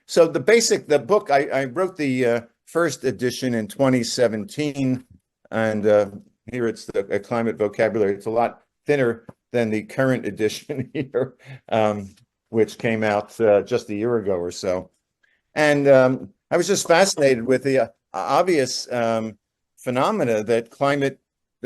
So the book, I wrote the first edition in 2017, and here it's a climate vocabulary. It's a lot thinner than the current edition here, which came out just a year ago or so. And I was just fascinated with the obvious phenomena that climate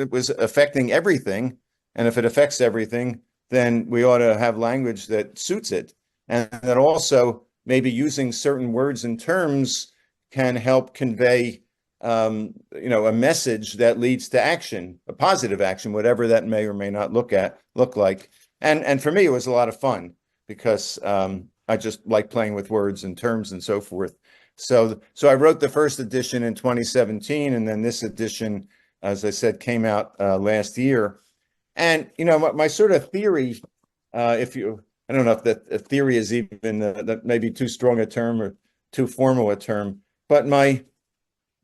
was affecting everything. And if it affects everything, then we ought to have language that suits it. And that also maybe using certain words and terms can help convey a message that leads to action, a positive action, whatever that may or may not look like. And for me, it was a lot of fun because I just like playing with words and terms and so forth. So I wrote the first edition in 2017, and then this edition, as I said, came out last year. And my sort of theory, I don't know if that theory is even that maybe too strong a term or too formal a term, but my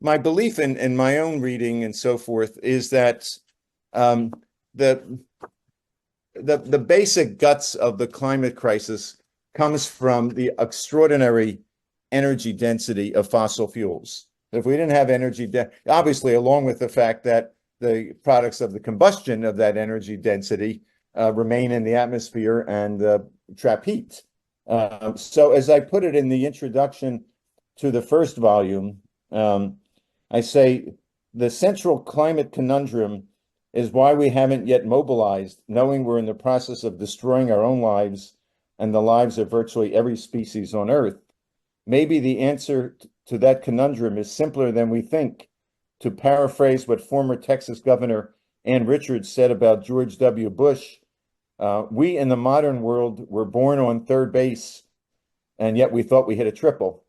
belief in my own reading and so forth is that the basic guts of the climate crisis comes from the extraordinary energy density of fossil fuels. If we didn't have obviously, along with the fact that the products of the combustion of that energy density remain in the atmosphere and trap heat. So as I put it in the introduction to the first volume, I say the central climate conundrum is why we haven't yet mobilized, knowing we're in the process of destroying our own lives and the lives of virtually every species on Earth. Maybe the answer to that conundrum is simpler than we think. To paraphrase what former Texas Governor Ann Richards said about George W. Bush, we in the modern world were born on third base, and yet we thought we hit a triple.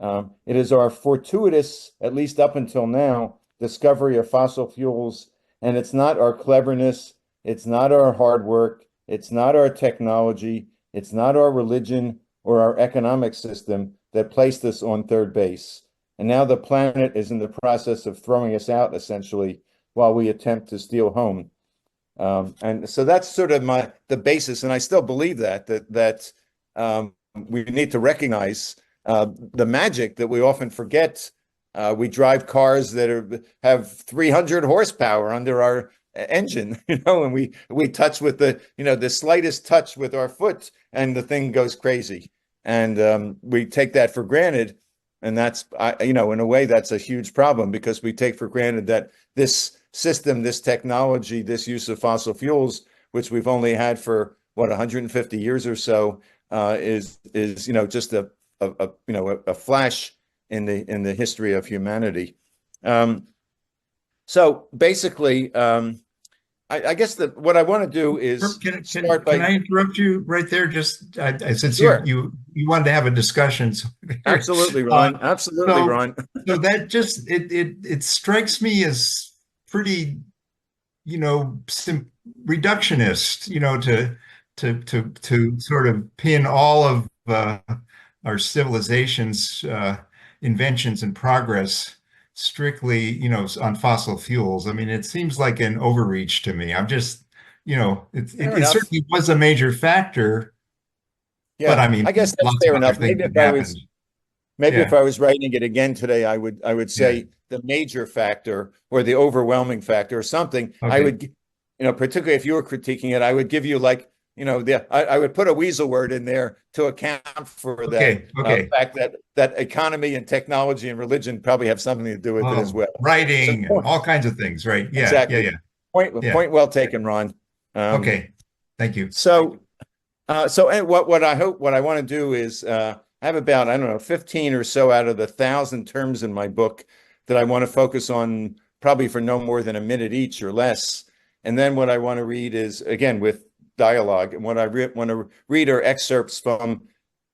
It is our fortuitous, at least up until now, discovery of fossil fuels, and it's not our cleverness, it's not our hard work, it's not our technology, it's not our religion or our economic system that placed us on third base. And now the planet is in the process of throwing us out, essentially, while we attempt to steal home. And so that's sort of the basis, and I still believe that we need to recognize the magic that we often forget. We drive cars that have 300 horsepower under our engine, and we touch with the slightest touch with our foot, and the thing goes crazy. And we take that for granted, and that's in a way that's a huge problem because we take for granted that this system, this technology, this use of fossil fuels, which we've only had for 150 years or so, is just a flash in the history of humanity. So basically, I guess that what I want to do is start by. Can I interrupt you right there? Just since sure. you wanted to have a discussion. So absolutely, Ron. Absolutely, Ron. So that just it strikes me as pretty, reductionist. To sort of pin all of our civilization's inventions and progress strictly, on fossil fuels. I mean, it seems like an overreach to me. I'm just, it certainly was a major factor. Yeah, but I mean, I guess that's fair enough. Maybe if I was writing it again today, I would say the major factor or the overwhelming factor or something. Okay. I would, particularly if you were critiquing it, I would give you I would put a weasel word in there to account for that fact that economy and technology and religion probably have something to do with it as well. Writing, all kinds of things, right? Yeah, exactly. Yeah. Point well taken, Ron. Okay, thank you. So what I want to do is I have about, I don't know, 15 or so out of the 1,000 terms in my book that I want to focus on, probably for no more than a minute each or less. And then what I want to read is, again, with dialogue. And what I want to read are excerpts from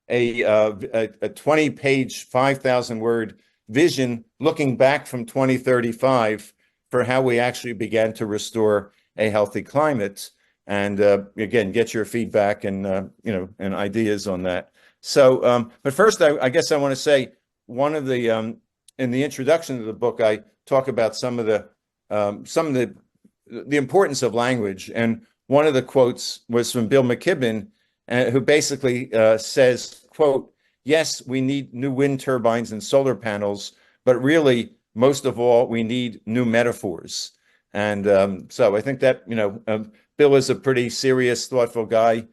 a 20-page, 5,000-word vision looking back from 2035 for how we actually began to restore a healthy climate. And again, get your feedback and and ideas on that. So, but first, I guess I want to say one of the in the introduction to the book, I talk about some of the importance of language. And one of the quotes was from Bill McKibben, who basically says, quote, yes, we need new wind turbines and solar panels, but really, most of all, we need new metaphors. And so I think that, Bill is a pretty serious, thoughtful guy.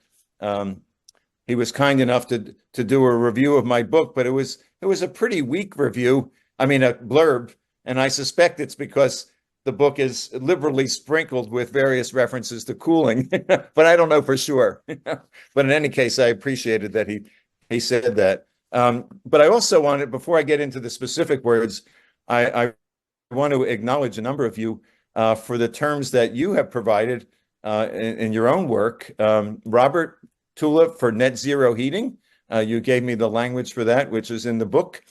He was kind enough to do a review of my book, but it was a pretty weak review. I mean, a blurb, and I suspect it's because the book is liberally sprinkled with various references to cooling, but I don't know for sure. But in any case, I appreciated that he said that. But I also wanted, before I get into the specific words, I want to acknowledge a number of you for the terms that you have provided in your own work. Robert Tulip for net zero heating. You gave me the language for that, which is in the book.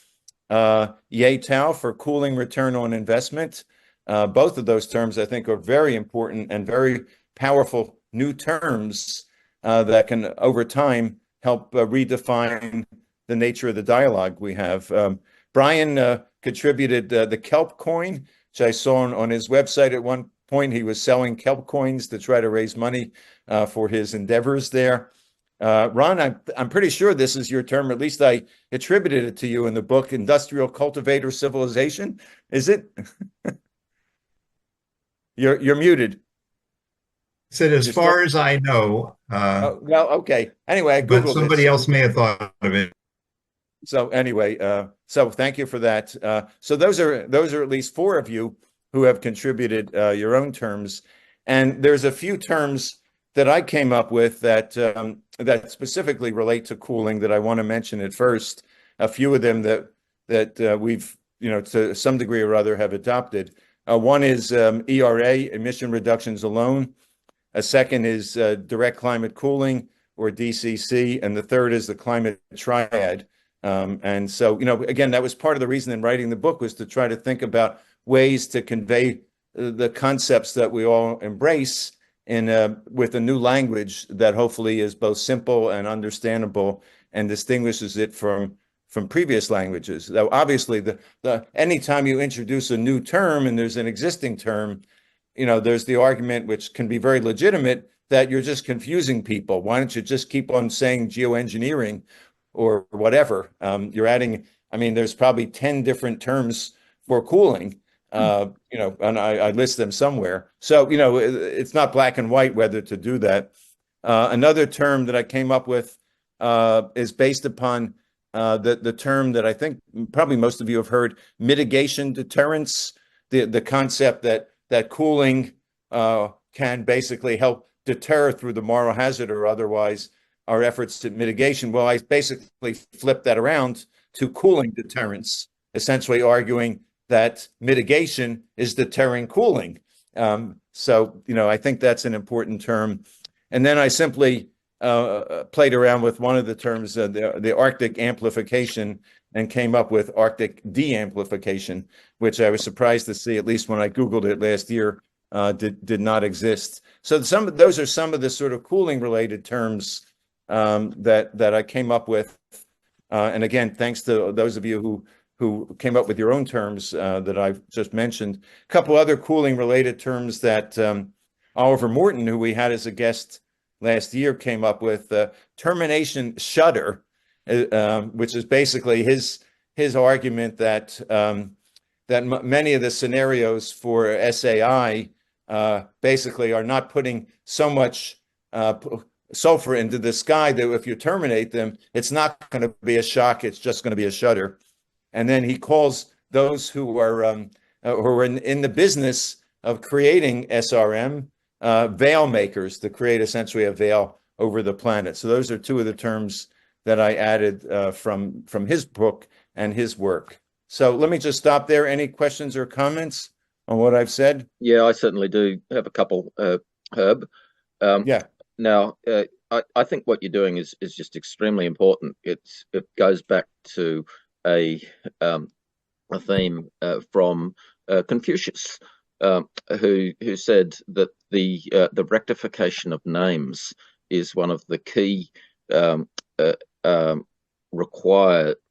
Ye Tao for cooling return on investment. Both of those terms, I think, are very important and very powerful new terms that can, over time, help redefine the nature of the dialogue we have. Brian contributed the kelp coin, which I saw on his website at one point. He was selling kelp coins to try to raise money for his endeavors there. Ron, I'm pretty sure this is your term. At least I attributed it to you in the book, industrial cultivator civilization. Is it? You're muted. Said, as You're far still, as I know, well, okay. Anyway, I but Googled it. somebody else may have thought of it. So anyway, so thank you for that. So those are at least four of you who have contributed your own terms, and there's a few terms that I came up with that specifically relate to cooling that I want to mention at first. A few of them that we've to some degree or other have adopted. One is ERA, emission reductions alone. A second is direct climate cooling, or DCC, and the third is the climate triad. And so, again, that was part of the reason in writing the book, was to try to think about ways to convey the concepts that we all embrace with a new language that hopefully is both simple and understandable and distinguishes it from previous languages. Though obviously, the anytime you introduce a new term and there's an existing term, there's the argument, which can be very legitimate, that you're just confusing people. Why don't you just keep on saying geoengineering or whatever? You're adding, I mean, there's probably 10 different terms for cooling, and I list them somewhere. So, it's not black and white whether to do that. Another term that I came up with is based upon the term that I think probably most of you have heard, mitigation deterrence, the concept that cooling can basically help deter through the moral hazard or otherwise our efforts at mitigation. Well, I basically flipped that around to cooling deterrence, essentially arguing that mitigation is deterring cooling. So, I think that's an important term. And then I simply played around with one of the terms, the Arctic amplification, and came up with Arctic de-amplification, which I was surprised to see, at least when I Googled it last year, did not exist. So those are some of the sort of cooling related terms that I came up with. And again, thanks to those of you who came up with your own terms that I've just mentioned. A couple other cooling related terms that Oliver Morton, who we had as a guest last year, came up with. Termination shudder, which is basically his argument that many of the scenarios for SAI basically are not putting so much sulfur into the sky that if you terminate them, it's not going to be a shock, it's just going to be a shudder. And then he calls those who are in the business of creating SRM veil makers, to create essentially a veil over the planet. So those are two of the terms that I added from his book and his work. So let me just stop there. Any questions or comments on what I've said? Yeah, I certainly do have a couple, Herb. Yeah. Now, I think what you're doing is just extremely important. It goes back to a theme from Confucius, who said that the rectification of names is one of the key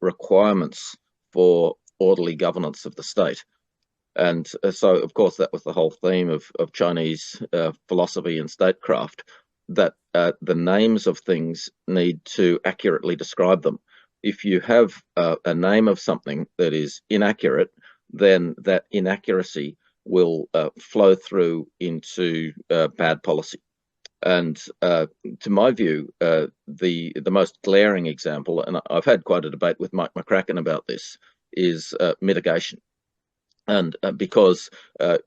requirements for orderly governance of the state. And so, of course, that was the whole theme of Chinese philosophy and statecraft, that the names of things need to accurately describe them. If you have a name of something that is inaccurate, then that inaccuracy will flow through into bad policy. And to my view, the most glaring example, and I've had quite a debate with Mike McCracken about this, is mitigation. And because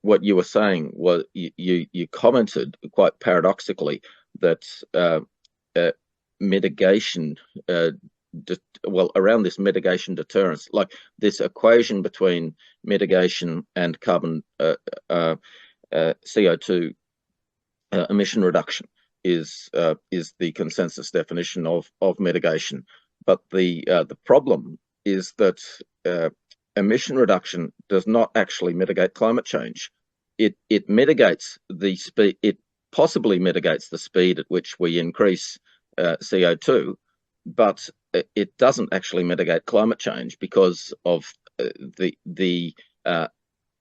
what you were saying was, you commented quite paradoxically that mitigation, around this mitigation deterrence, like this equation between mitigation and carbon CO2 emission reduction is the consensus definition of mitigation. But the problem is that emission reduction does not actually mitigate climate change. It mitigates the speed. It possibly mitigates the speed at which we increase CO2, but it doesn't actually mitigate climate change because of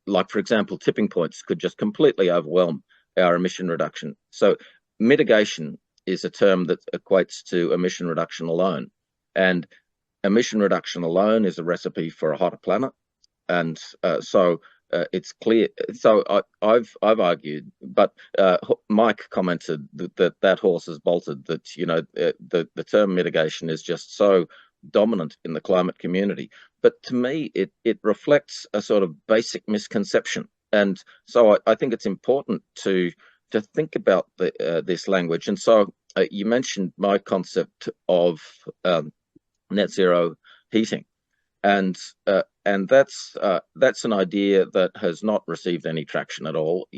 like, for example, tipping points could just completely overwhelm our emission reduction. So mitigation is a term that equates to emission reduction alone, and emission reduction alone is a recipe for a hotter planet. And so it's clear. So I've argued, but Mike commented that horse has bolted. That the term mitigation is just so dominant in the climate community. But to me, it reflects a sort of basic misconception. And so I think it's important to think about this language. And so you mentioned my concept of net zero heating, and that's an idea that has not received any traction at all.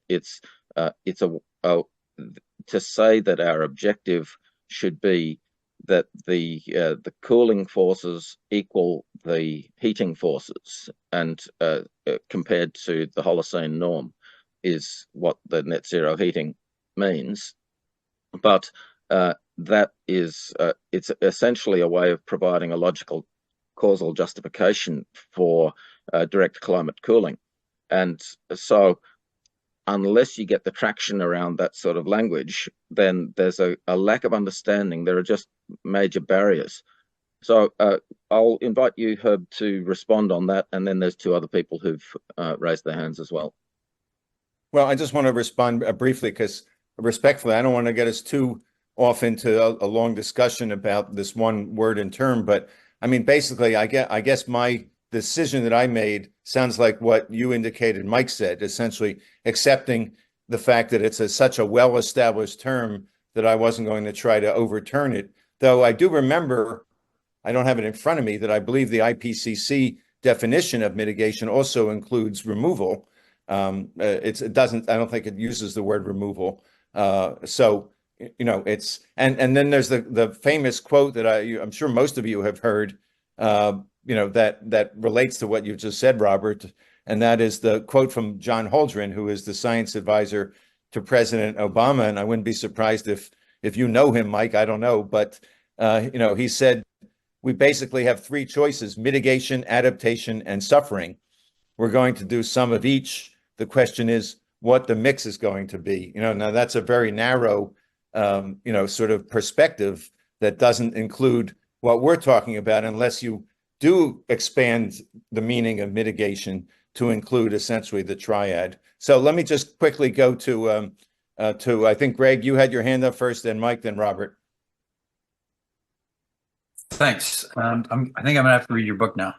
It's to say that our objective should be that the cooling forces equal the heating forces, and compared to the Holocene norm, is what the net zero heating means. But that is it's essentially a way of providing a logical causal justification for direct climate cooling. And so unless you get the traction around that sort of language, then there's a lack of understanding. There are just major barriers. So I'll invite you, Herb, to respond on that. And then there's two other people who've raised their hands as well. Well, I just want to respond briefly, because respectfully, I don't want to get us too off into a long discussion about this one word and term. But I mean, basically, I guess my decision that I made sounds like what you indicated Mike said, essentially accepting the fact that it's such a well-established term that I wasn't going to try to overturn it. Though I do remember, I don't have it in front of me, that I believe the IPCC definition of mitigation also includes removal. It doesn't, I don't think it uses the word removal. So, it's, and then there's the famous quote that I'm sure most of you have heard, that relates to what you just said, Robert. And that is the quote from John Holdren, who is the science advisor to President Obama. And I wouldn't be surprised if you know him, Mike, I don't know. But, he said, we basically have three choices: mitigation, adaptation, and suffering. We're going to do some of each. The question is what the mix is going to be. Now that's a very narrow, sort of perspective that doesn't include what we're talking about, unless you do expand the meaning of mitigation to include essentially the triad. So let me just quickly go to I think, Greg, you had your hand up first, then Mike, then Robert. Thanks. I think I'm gonna have to read your book now.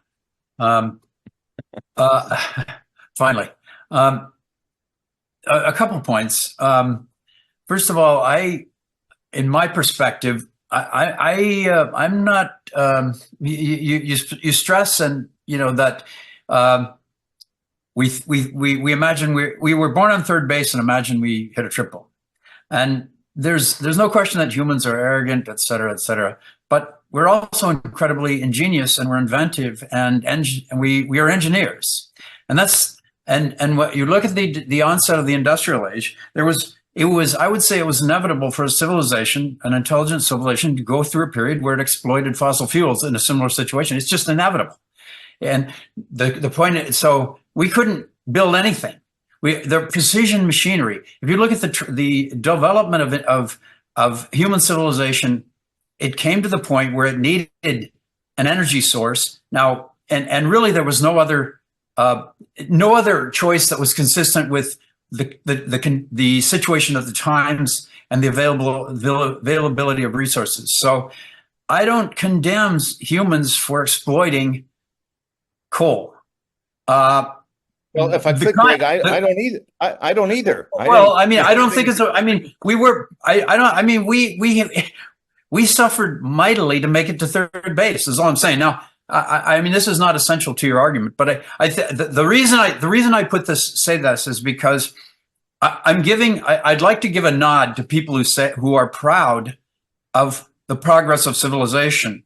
Finally, a couple of points. First of all, in my perspective, I'm not. You stress, and that we imagine we were born on third base and imagine we hit a triple, and there's no question that humans are arrogant, et cetera, et cetera. But we're also incredibly ingenious, and we're inventive, and we are engineers, and that's and what you look at the onset of the industrial age, I would say it was inevitable for a civilization, an intelligent civilization, to go through a period where it exploited fossil fuels in a similar situation. It's just inevitable. And the point is, so we couldn't build anything. The precision machinery. If you look at the development of human civilization, it came to the point where it needed an energy source. Now, and really there was no other choice that was consistent with the situation of the times and the availability of resources. So I don't condemn humans for exploiting coal. Well, if I could, Greg, I don't either. I don't either. Well, I mean, I don't think it's. I mean, we were. I don't. I mean, we suffered mightily to make it to third base. Is all I'm saying. Now, I mean, this is not essential to your argument, but the reason I say this is because I'd like to give a nod to people who are proud of the progress of civilization.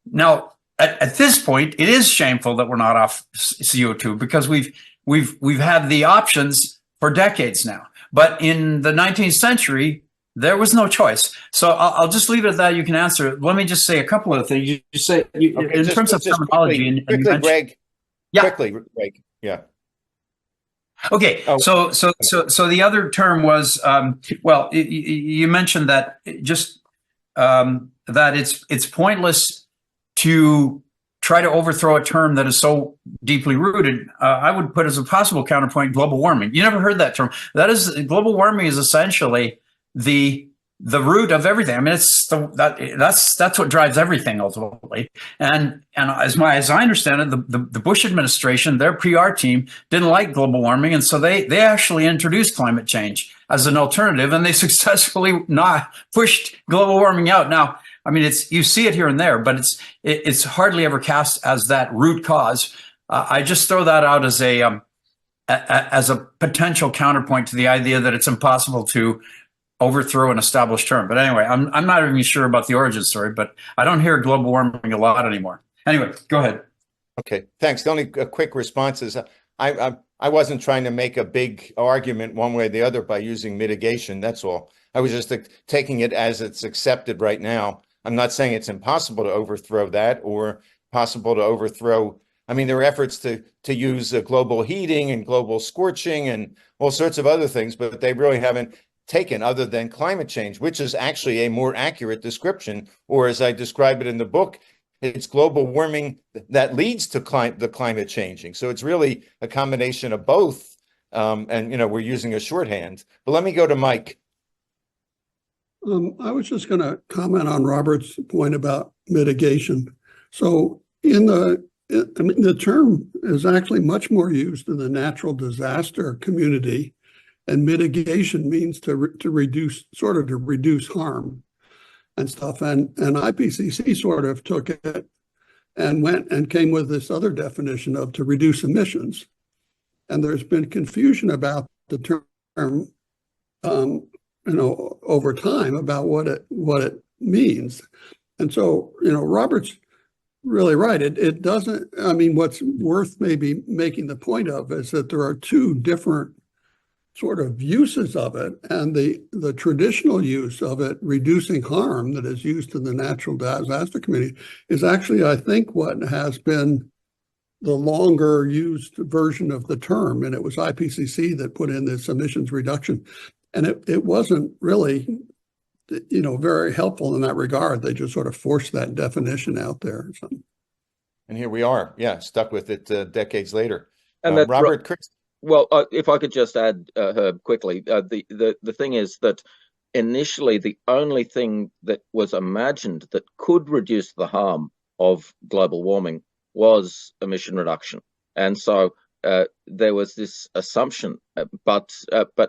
Now, at this point, it is shameful that we're not off CO2 because we've had the options for decades now. But in the 19th century, there was no choice. So I'll just leave it at that. You can answer it. Let me just say a couple of things. You say in terms of terminology. Quickly, Greg. Yeah. Quickly, Greg. Yeah. Okay. Oh. So the other term was well, you mentioned that just that it's pointless to try to overthrow a term that is so deeply rooted. I would put as a possible counterpoint global warming. You never heard that term. That is, global warming is essentially the root of everything. I mean, that's what drives everything ultimately. And as I understand it, the Bush administration, their PR team didn't like global warming, and so they actually introduced climate change as an alternative, and they successfully not pushed global warming out. Now, I mean, you see it here and there, but it's hardly ever cast as that root cause. I just throw that out as a potential counterpoint to the idea that it's impossible to overthrow an established term. But anyway, I'm not even sure about the origin story, but I don't hear global warming a lot anymore. Anyway, go ahead. Okay, thanks. The only quick response is I wasn't trying to make a big argument one way or the other by using mitigation. That's all. I was just taking it as it's accepted right now. I'm not saying it's impossible to overthrow that or possible to overthrow. I mean, there are efforts to use global heating and global scorching and all sorts of other things, but they really haven't taken other than climate change, which is actually a more accurate description, or as I describe it in the book, it's global warming that leads to the climate changing. So it's really a combination of both. And, we're using a shorthand. But let me go to Mike. I was just going to comment on Robert's point about mitigation. So the term is actually much more used in the natural disaster community, and mitigation means to reduce harm and stuff. And IPCC sort of took it and went and came with this other definition of to reduce emissions. And there's been confusion about the term, over time about what it means. And so, Robert's really right. It doesn't, I mean, what's worth maybe making the point of is that there are two different sort of uses of it, and the traditional use of it, reducing harm, that is used in the natural disaster community, is actually, I think, what has been the longer used version of the term. And it was IPCC that put in this emissions reduction, and it wasn't really, very helpful in that regard. They just sort of forced that definition out there. So. And here we are, stuck with it decades later. And Robert, Chris. Well, if I could just add, Herb, quickly, the thing is that initially the only thing that was imagined that could reduce the harm of global warming was emission reduction, and so there was this assumption. But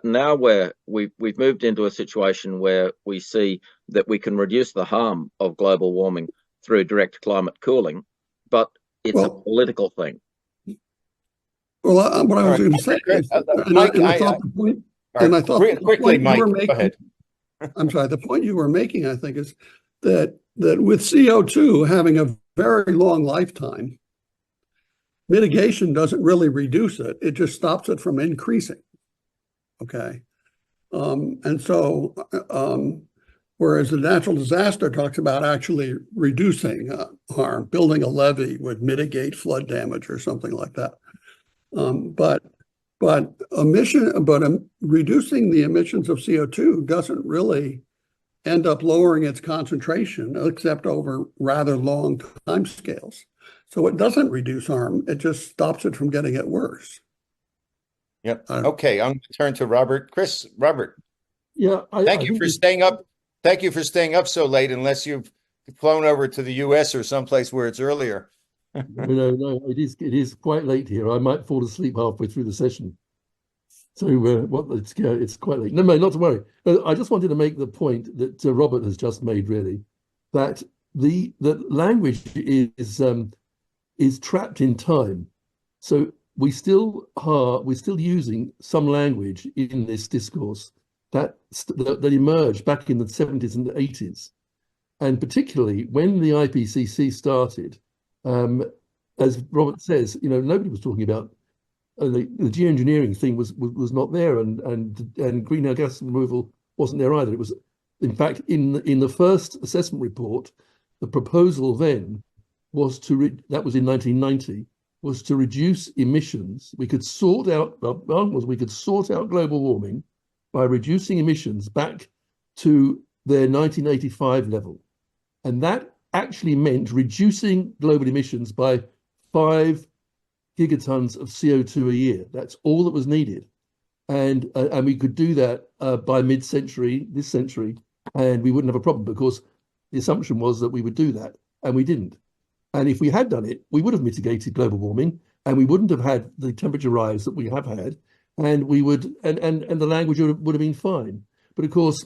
now we've moved into a situation where we see that we can reduce the harm of global warming through direct climate cooling, but it's a political thing. Well, what I was going to say is, I thought quickly, Mike, go ahead. I'm sorry. The point you were making, I think, is that with CO2 having a very long lifetime, mitigation doesn't really reduce it. It just stops it from increasing. Okay. And so, whereas the natural disaster talks about actually reducing harm, building a levee would mitigate flood damage or something like that. But reducing the emissions of CO2 doesn't really end up lowering its concentration, except over rather long time scales. So it doesn't reduce harm; it just stops it from getting it worse. Yep. Okay, I'm going to turn to Robert. Robert, Yeah, thank you for staying up. Thank you for staying up so late, unless you've flown over to the US or someplace where it's earlier. No, it is quite late here. I might fall asleep halfway through the session. So it's quite late. No, not to worry. I just wanted to make the point that Robert has just made, really, that the language is trapped in time. So we're still using some language in this discourse that emerged back in the 70s and 80s, and particularly when the IPCC started. As Robert says, nobody was talking about the geoengineering thing was not there, and greenhouse gas removal wasn't there either. It was, in fact, in the first assessment report, the proposal then was that was in 1990, was to reduce emissions. We could sort out global warming by reducing emissions back to their 1985 level, and that actually meant reducing global emissions by 5 gigatons of CO2 a year. That's all that was needed. And we could do that by mid-century, this century, and we wouldn't have a problem, because the assumption was that we would do that, and we didn't. And if we had done it, we would have mitigated global warming, and we wouldn't have had the temperature rise that we have had, and we would, and the language would have been fine. But of course,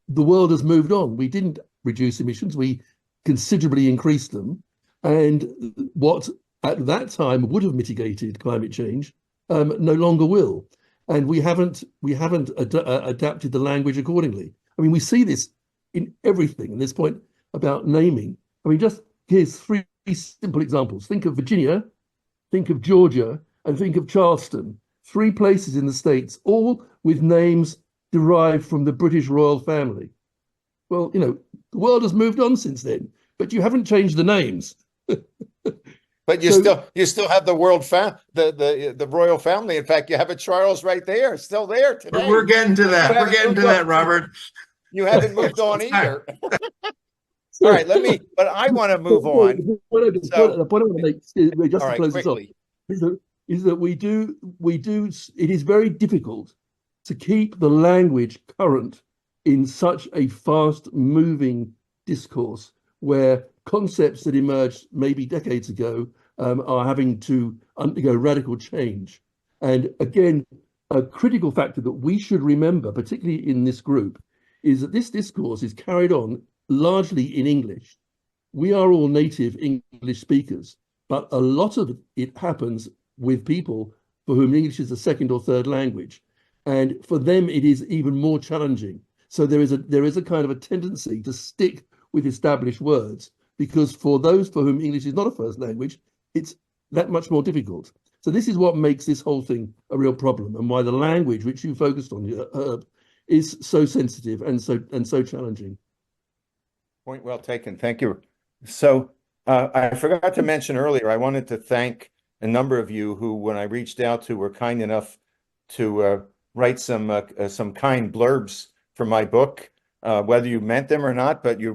the world has moved on. We didn't reduce emissions, we considerably increased them. And what at that time would have mitigated climate change no longer will. And we haven't adapted the language accordingly. I mean, we see this in everything. And this point about naming, I mean, just here's 3 simple examples. Think of Virginia, think of Georgia, and think of Charleston. 3 places in the States, all with names derived from the British royal family. Well, the world has moved on since then, but you haven't changed the names. But you still have the the royal family. In fact, you have a Charles right there, still there today. We're getting to that. We're getting to that, Robert. You haven't moved on either. All right, but I want to move on. The point I want to make, just to close this off, is that we do. It is very difficult to keep the language current in such a fast-moving discourse, where concepts that emerged maybe decades ago are having to undergo radical change. And again, a critical factor that we should remember, particularly in this group, is that this discourse is carried on largely in English. We are all native English speakers, but a lot of it happens with people for whom English is a second or third language. And for them, it is even more challenging. So there is a kind of a tendency to stick with established words, because for those for whom English is not a first language, it's that much more difficult. So this is what makes this whole thing a real problem, and why the language which you focused on, Herb, is so sensitive and so challenging. Point well taken. Thank you. So I forgot to mention earlier, I wanted to thank a number of you who, when I reached out to, were kind enough to write some kind blurbs for my book. Whether you meant them or not, but you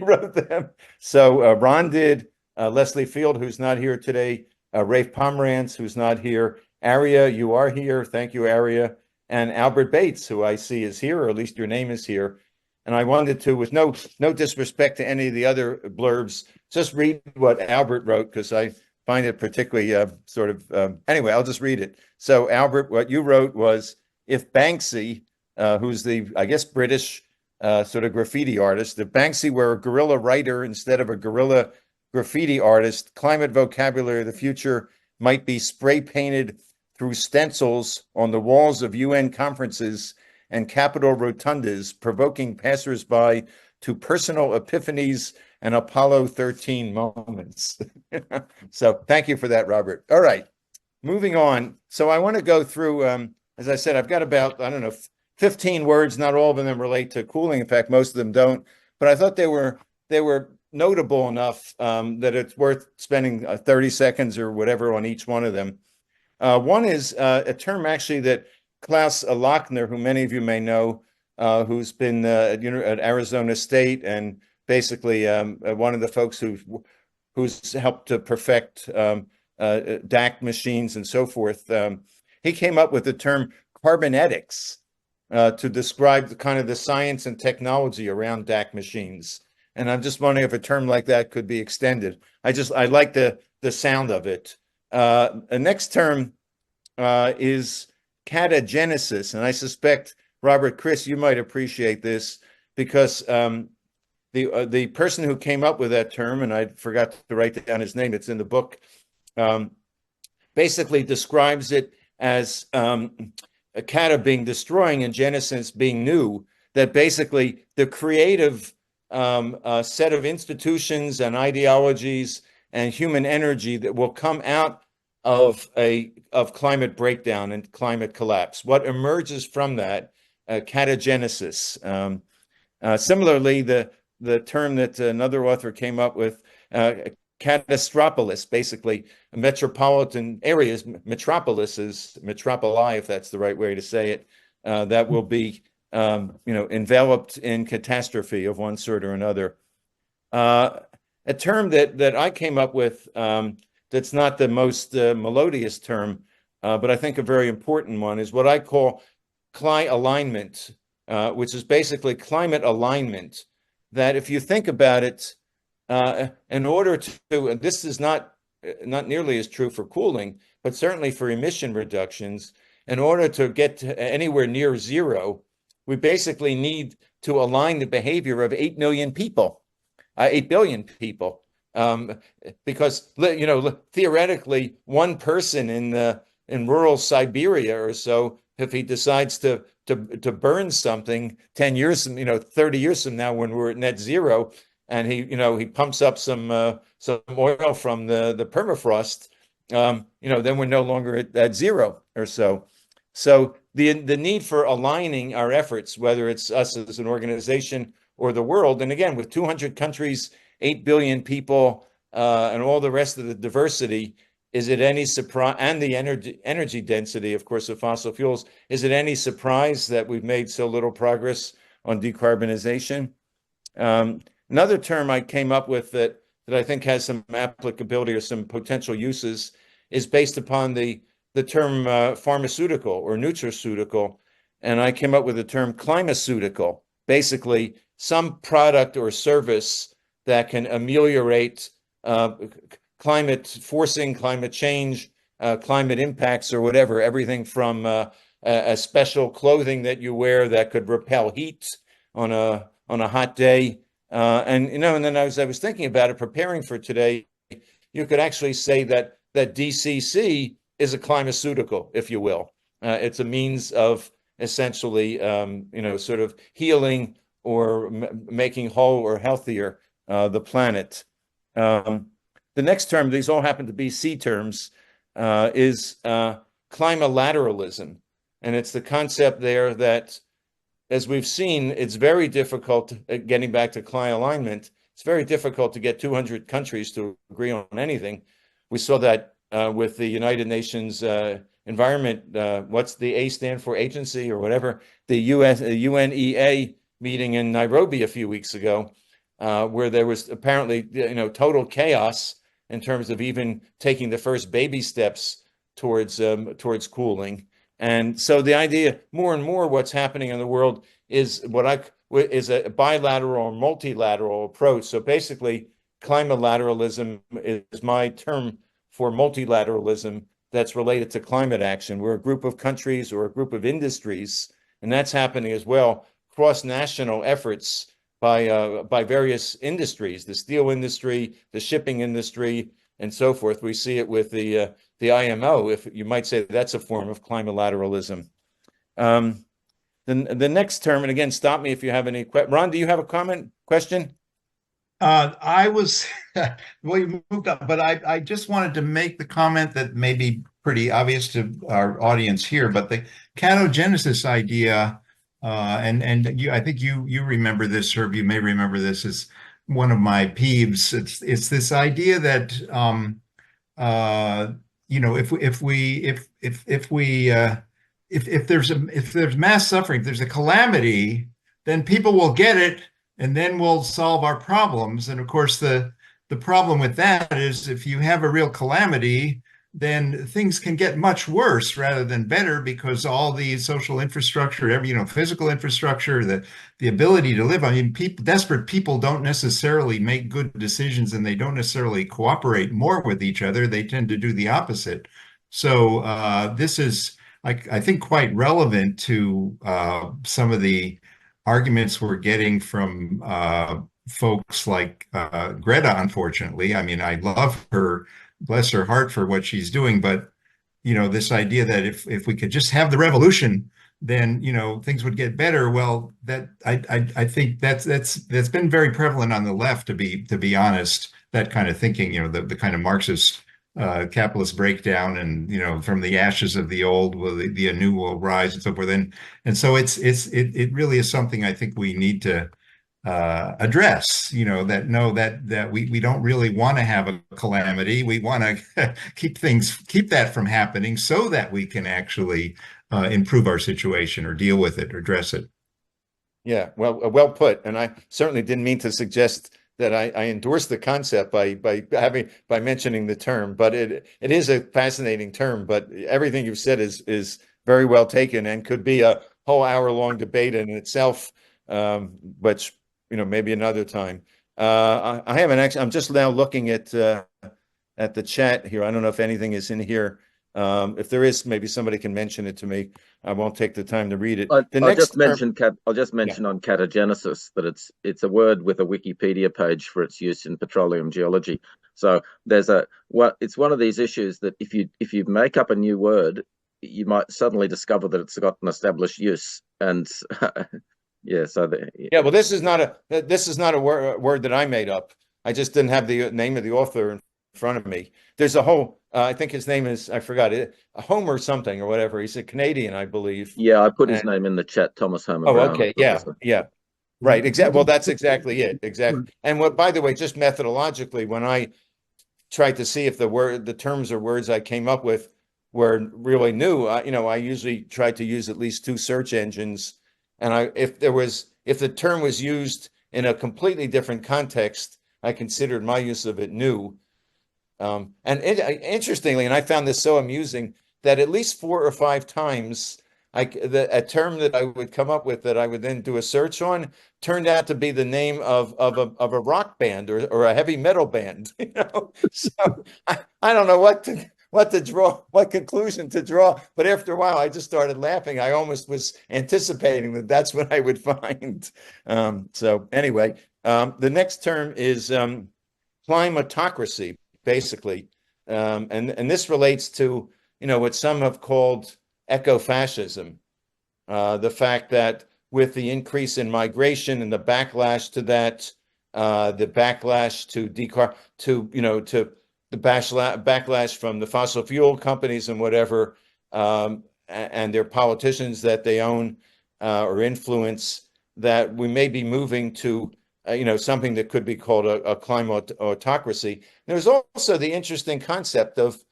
wrote them. So Ron did, Leslie Field, who's not here today, Rafe Pomerantz, who's not here, Aria, you are here, thank you, Aria, and Albert Bates, who I see is here, or at least your name is here. And I wanted to, with no disrespect to any of the other blurbs, just read what Albert wrote, because I find it particularly anyway, I'll just read it. So Albert, what you wrote was, if Banksy, who's the, I guess, British sort of graffiti artist, if Banksy were a guerrilla writer instead of a guerrilla graffiti artist, climate vocabulary of the future might be spray painted through stencils on the walls of UN conferences and Capitol rotundas, provoking passersby to personal epiphanies and Apollo 13 moments. So thank you for that, Robert. All right, moving on. So I want to go through, as I said, I've got about, 15 words. Not all of them relate to cooling. In fact, most of them don't. But I thought they were notable enough that it's worth spending 30 seconds or whatever on each one of them. One is a term actually that Klaus Lochner, who many of you may know, who's been at Arizona State and basically one of the folks who's helped to perfect DAC machines and so forth. He came up with the term carbonetics to describe the kind of the science and technology around DAC machines. And I'm just wondering if a term like that could be extended. I like the sound of it. The next term is catagenesis, and I suspect, Robert, Chris, you might appreciate this because the person who came up with that term, and I forgot to write down his name, it's in the book, basically describes it as a cata being destroying and genesis being new, that basically the creative set of institutions and ideologies and human energy that will come out of climate breakdown and climate collapse. What emerges from that, catagenesis. Similarly, the term that another author came up with, catastropolis, basically metropolitan areas, metropolises, metropoli, if that's the right way to say it, that will be enveloped in catastrophe of one sort or another. A term that I came up with that's not the most melodious term, but I think a very important one, is what I call alignment, which is basically climate alignment. That if you think about it, in order to, and this is not nearly as true for cooling, but certainly for emission reductions, in order to get to anywhere near zero, we basically need to align the behavior of 8 million people, 8 billion people. Because theoretically, one person in rural Siberia or so, if he decides to burn something 10 years, 30 years from now, when we're at net zero, and he pumps up some oil from the permafrost, then we're no longer at zero or so. So the need for aligning our efforts, whether it's us as an organization or the world, and again, with 200 countries, 8 billion people, and all the rest of the diversity, is it any surprise, and the energy density, of course, of fossil fuels, is it any surprise that we've made so little progress on decarbonization? Another term I came up with that I think has some applicability or some potential uses is based upon the term pharmaceutical or nutraceutical, and I came up with the term climaceutical, basically some product or service that can ameliorate forcing climate change, climate impacts, or whatever, everything from a special clothing that you wear that could repel heat on a hot day. And then as I was thinking about it, preparing for today, you could actually say that DCC is a climaceutical, if you will. It's a means of essentially, sort of healing or making whole or healthier the planet. The next term, these all happen to be C terms, is climatelateralism. And it's the concept there that, as we've seen, it's very difficult, getting back to climate alignment, it's very difficult to get 200 countries to agree on anything. We saw that with the United Nations Environment, what's the A stand for, agency or whatever, the UNEA meeting in Nairobi a few weeks ago, where there was apparently total chaos in terms of even taking the first baby steps towards cooling. And so the idea, more and more, what's happening in the world is is a bilateral or multilateral approach. So basically, climatelateralism is my term for multilateralism that's related to climate action. We're a group of countries or a group of industries, and that's happening as well, cross-national efforts by various industries, the steel industry, the shipping industry, and so forth. We see it with the IMO, if you might say that's a form of climatelateralism. The next term, and again, stop me if you have any questions. Ron, do you have a question? I was, well, you moved up, but I just wanted to make the comment that may be pretty obvious to our audience here, but the catagenesis idea, and I think you remember this, Herb, you may remember this, is one of my peeves. It's this idea that you know, if there's mass suffering, if there's a calamity, then people will get it, and then we'll solve our problems. And of course, the problem with that is if you have a real calamity, then things can get much worse rather than better, because all the social infrastructure, every, you know, physical infrastructure, the ability to live. I mean, desperate people don't necessarily make good decisions, and they don't necessarily cooperate more with each other. They tend to do the opposite. So this is, I think, quite relevant to some of the arguments we're getting from folks like Greta, unfortunately. I mean, I love her, bless her heart for what she's doing, but you know, this idea that if we could just have the revolution, then you know things would get better. Well, that I think that's been very prevalent on the left, to be honest. That kind of thinking, you know, the kind of Marxist capitalist breakdown, and you know, from the ashes of the old, will the new will rise, and so forth. And so it really is something I think we need to address, you know, that we don't really want to have a calamity. We want to keep that from happening, so that we can actually improve our situation, or deal with it, or address it. Yeah, well put. And I certainly didn't mean to suggest that I endorse the concept by mentioning the term, but it is a fascinating term. But everything you've said is very well taken, and could be a whole hour-long debate in itself, which, you know, maybe another time. I haven't actually. I'm just now looking at the chat here. I don't know if anything is in here. If there is, maybe somebody can mention it to me. I won't take the time to read it. I'll just mention on catagenesis that it's a word with a Wikipedia page for its use in petroleum geology. So it's one of these issues that if you make up a new word, you might suddenly discover that it's got an established use. And yeah, well, this is not a word that I made up. I just didn't have the name of the author in front of me. There's a whole, I think his name is, I forgot it, Homer something or whatever. He's a Canadian, I believe. Yeah, I put his name in the chat, Thomas Homer Brown. Okay, yeah. Right, exactly. Well, that's exactly it. Exactly. And by the way, just methodologically, when I tried to see if the terms or words I came up with were really new, I usually tried to use at least 2 search engines. And if the term was used in a completely different context, I considered my use of it new. Interestingly, and I found this so amusing, that at least 4 or 5 times, a term that I would come up with that I would then do a search on turned out to be the name of a rock band or a heavy metal band. You know, so I don't know what conclusion to draw. But after a while, I just started laughing. I almost was anticipating that that's what I would find. So anyway, the next term is climatocracy, basically, and this relates to, you know, what some have called eco-fascism, the fact that with the increase in migration and the backlash to that, the backlash to the backlash from the fossil fuel companies and whatever, and their politicians that they own or influence, that we may be moving to something that could be called a climatocracy. There's also the interesting concept of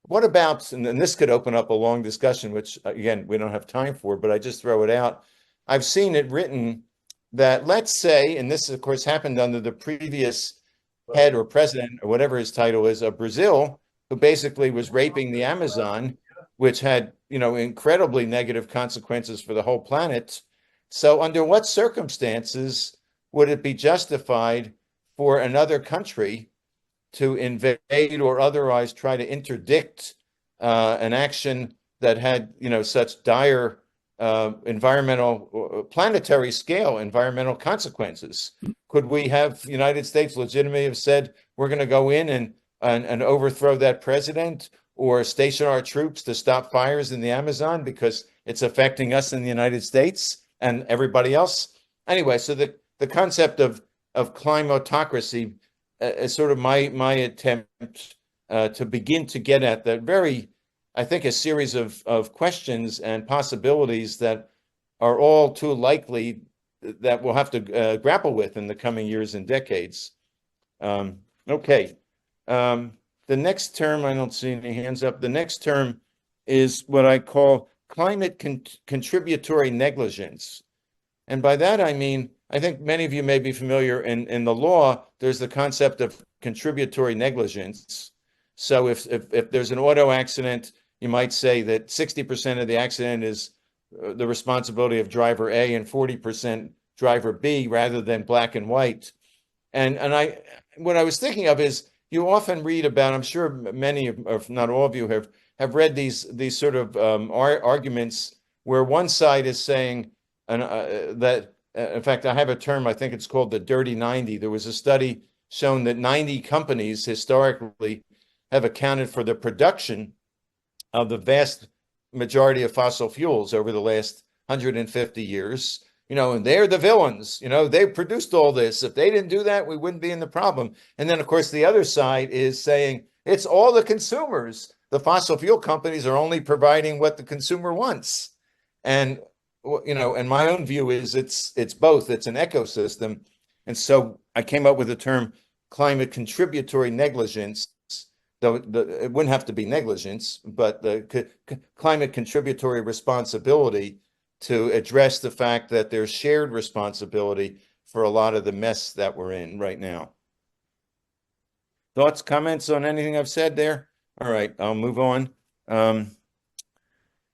what about, and this could open up a long discussion, which again, we don't have time for, but I just throw it out. I've seen it written that, let's say, and this of course happened under the previous head or president or whatever his title is of Brazil, who basically was raping the Amazon, which had, incredibly negative consequences for the whole planet. So under what circumstances would it be justified for another country to invade or otherwise try to interdict an action that had, such dire planetary scale environmental consequences? Could we have the United States legitimately have said, we're going to go in and overthrow that president, or station our troops to stop fires in the Amazon because it's affecting us in the United States and everybody else? Anyway, so the concept of climatocracy is sort of my attempt to begin to get at that very, I think, a series of questions and possibilities that are all too likely that we'll have to grapple with in the coming years and decades. Okay. the next term, I don't see any hands up. The next term is what I call climate contributory negligence. And by that, I mean, I think many of you may be familiar in the law, there's the concept of contributory negligence. So if there's an auto accident, you might say that 60% of the accident is the responsibility of driver A and 40% driver B rather than black and white. And what I was thinking of is you often read about, I'm sure many of, if not all of you have read these sort of arguments where one side is saying that, in fact, I have a term, I think it's called the dirty 90. There was a study shown that 90 companies historically have accounted for the production of the vast majority of fossil fuels over the last 150 years. And they're the villains. They produced all this. If they didn't do that, we wouldn't be in the problem. And then, of course, the other side is saying it's all the consumers. The fossil fuel companies are only providing what the consumer wants. And, and my own view is it's both. It's an ecosystem. And so I came up with the term climate contributory negligence. Though it wouldn't have to be negligence, but the climate contributory responsibility to address the fact that there's shared responsibility for a lot of the mess that we're in right now. Thoughts, comments on anything I've said there? All right, I'll move on.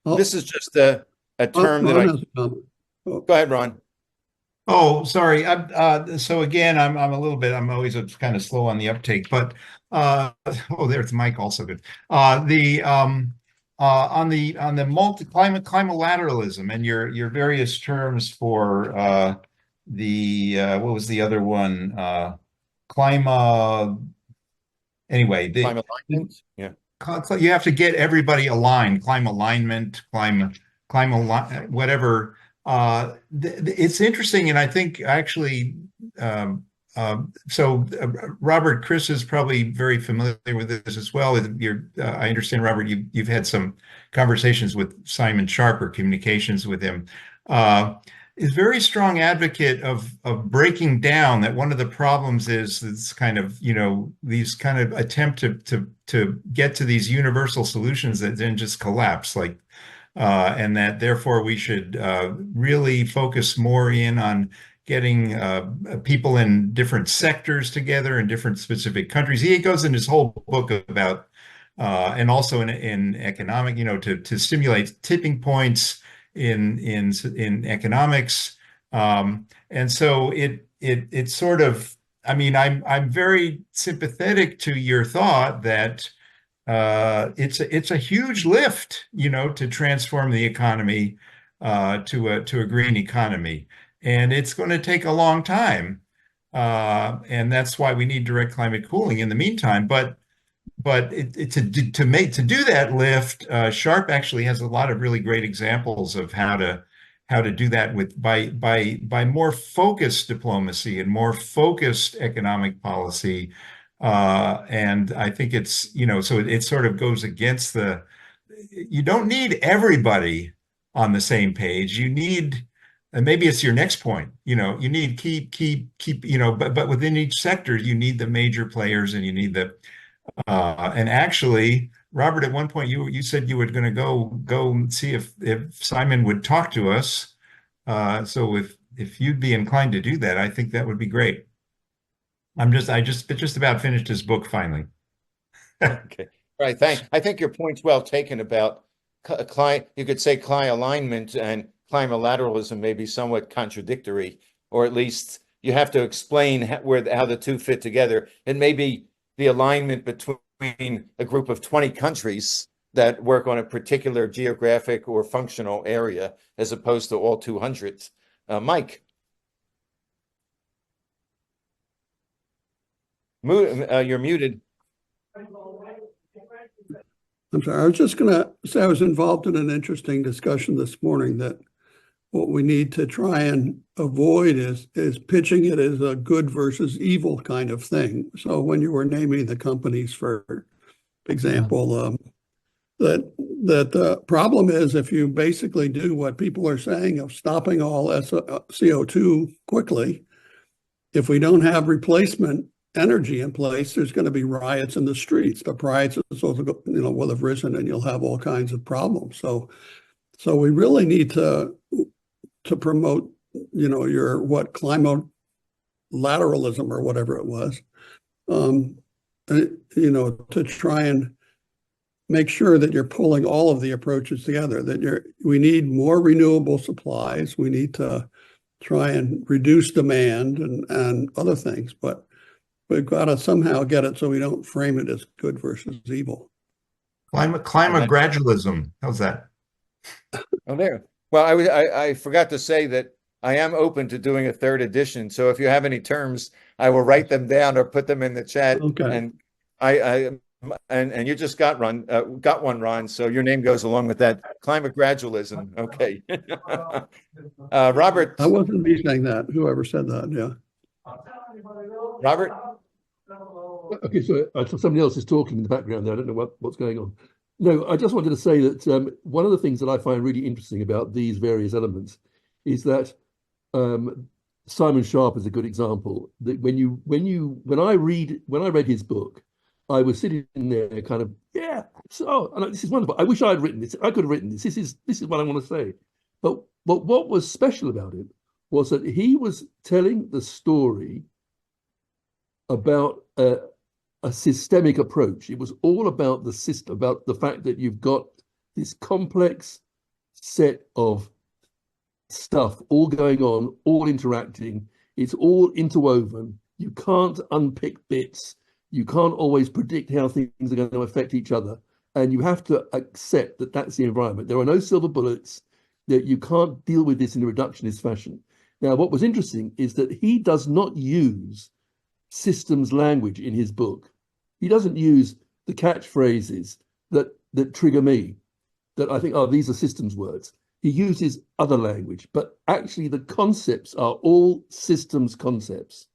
This is just a term that Go ahead, Ron. Oh, sorry. So again, I'm always kind of slow on the uptake, but there's Mike also good. On the climatelateralism and your various terms for what was the other one? Anyway, Climate alignment. Yeah. You have to get everybody aligned. Climate alignment, whatever. It's interesting, and I think actually, Robert, Chris is probably very familiar with this as well. I understand, Robert, you've had some conversations with Simon Sharp or communications with him. Is very strong advocate of breaking down that one of the problems is this kind of these kind of attempt to get to these universal solutions that then just collapse, and that therefore we should really focus more in on getting people in different sectors together in different specific countries. He goes in his whole book about, and also in economic, to stimulate tipping points in economics. And so it sort of, I'm very sympathetic to your thought that it's a huge lift, to transform the economy to a green economy, and it's going to take a long time, and that's why we need direct climate cooling in the meantime. But to do that lift, Sharp actually has a lot of really great examples of how to do that by more focused diplomacy and more focused economic policy. And I think it's, so it sort of goes against you don't need everybody on the same page. You need, and maybe it's your next point, you need keep, but within each sector, you need the major players, and you need and actually, Robert, at one point you said you were going to go see if Simon would talk to us. So if you'd be inclined to do that, I think that would be great. I just about finished his book finally. Okay. Right. I think your point's well taken about you could say client alignment and climatelateralism may be somewhat contradictory, or at least you have to explain how the two fit together. It may be the alignment between a group of 20 countries that work on a particular geographic or functional area as opposed to all 200. Mike. You're muted. I'm sorry. I was just going to say I was involved in an interesting discussion this morning that what we need to try and avoid is pitching it as a good versus evil kind of thing. So when you were naming the companies, for example, that the problem is if you basically do what people are saying of stopping all CO2 quickly, if we don't have replacement energy in place, there's going to be riots in the streets. The prices also, will have risen, and you'll have all kinds of problems. So we really need to promote, your climate lateralism or whatever it was, to try and make sure that you're pulling all of the approaches together, that we need more renewable supplies. We need to try and reduce demand and other things, but we've got to somehow get it so we don't frame it as good versus evil. Climate gradualism. How's that? Oh, there. Well, I forgot to say that I am open to doing a third edition. So if you have any terms, I will write them down or put them in the chat. Okay. And you just got one, Ron. So your name goes along with that. Climate gradualism. Okay. Robert. That wasn't me saying that. Whoever said that, yeah. Robert. Okay, so somebody else is talking in the background there. I don't know what's going on. No, I just wanted to say that one of the things that I find really interesting about these various elements is that Simon Sharp is a good example. That when I read his book, I was sitting there kind of, this is wonderful. I wish I had written this. I could have written this. This is what I want to say. But what was special about it was that he was telling the story about a systemic approach. It was all about the system, about the fact that you've got this complex set of stuff all going on, all interacting. It's all interwoven. You can't unpick bits. You can't always predict how things are going to affect each other. And you have to accept that that's the environment. There are no silver bullets, that you can't deal with this in a reductionist fashion. Now, what was interesting is that he does not use systems language in his book. He doesn't use the catchphrases that trigger me, that I think, these are systems words. He uses other language, but actually the concepts are all systems concepts.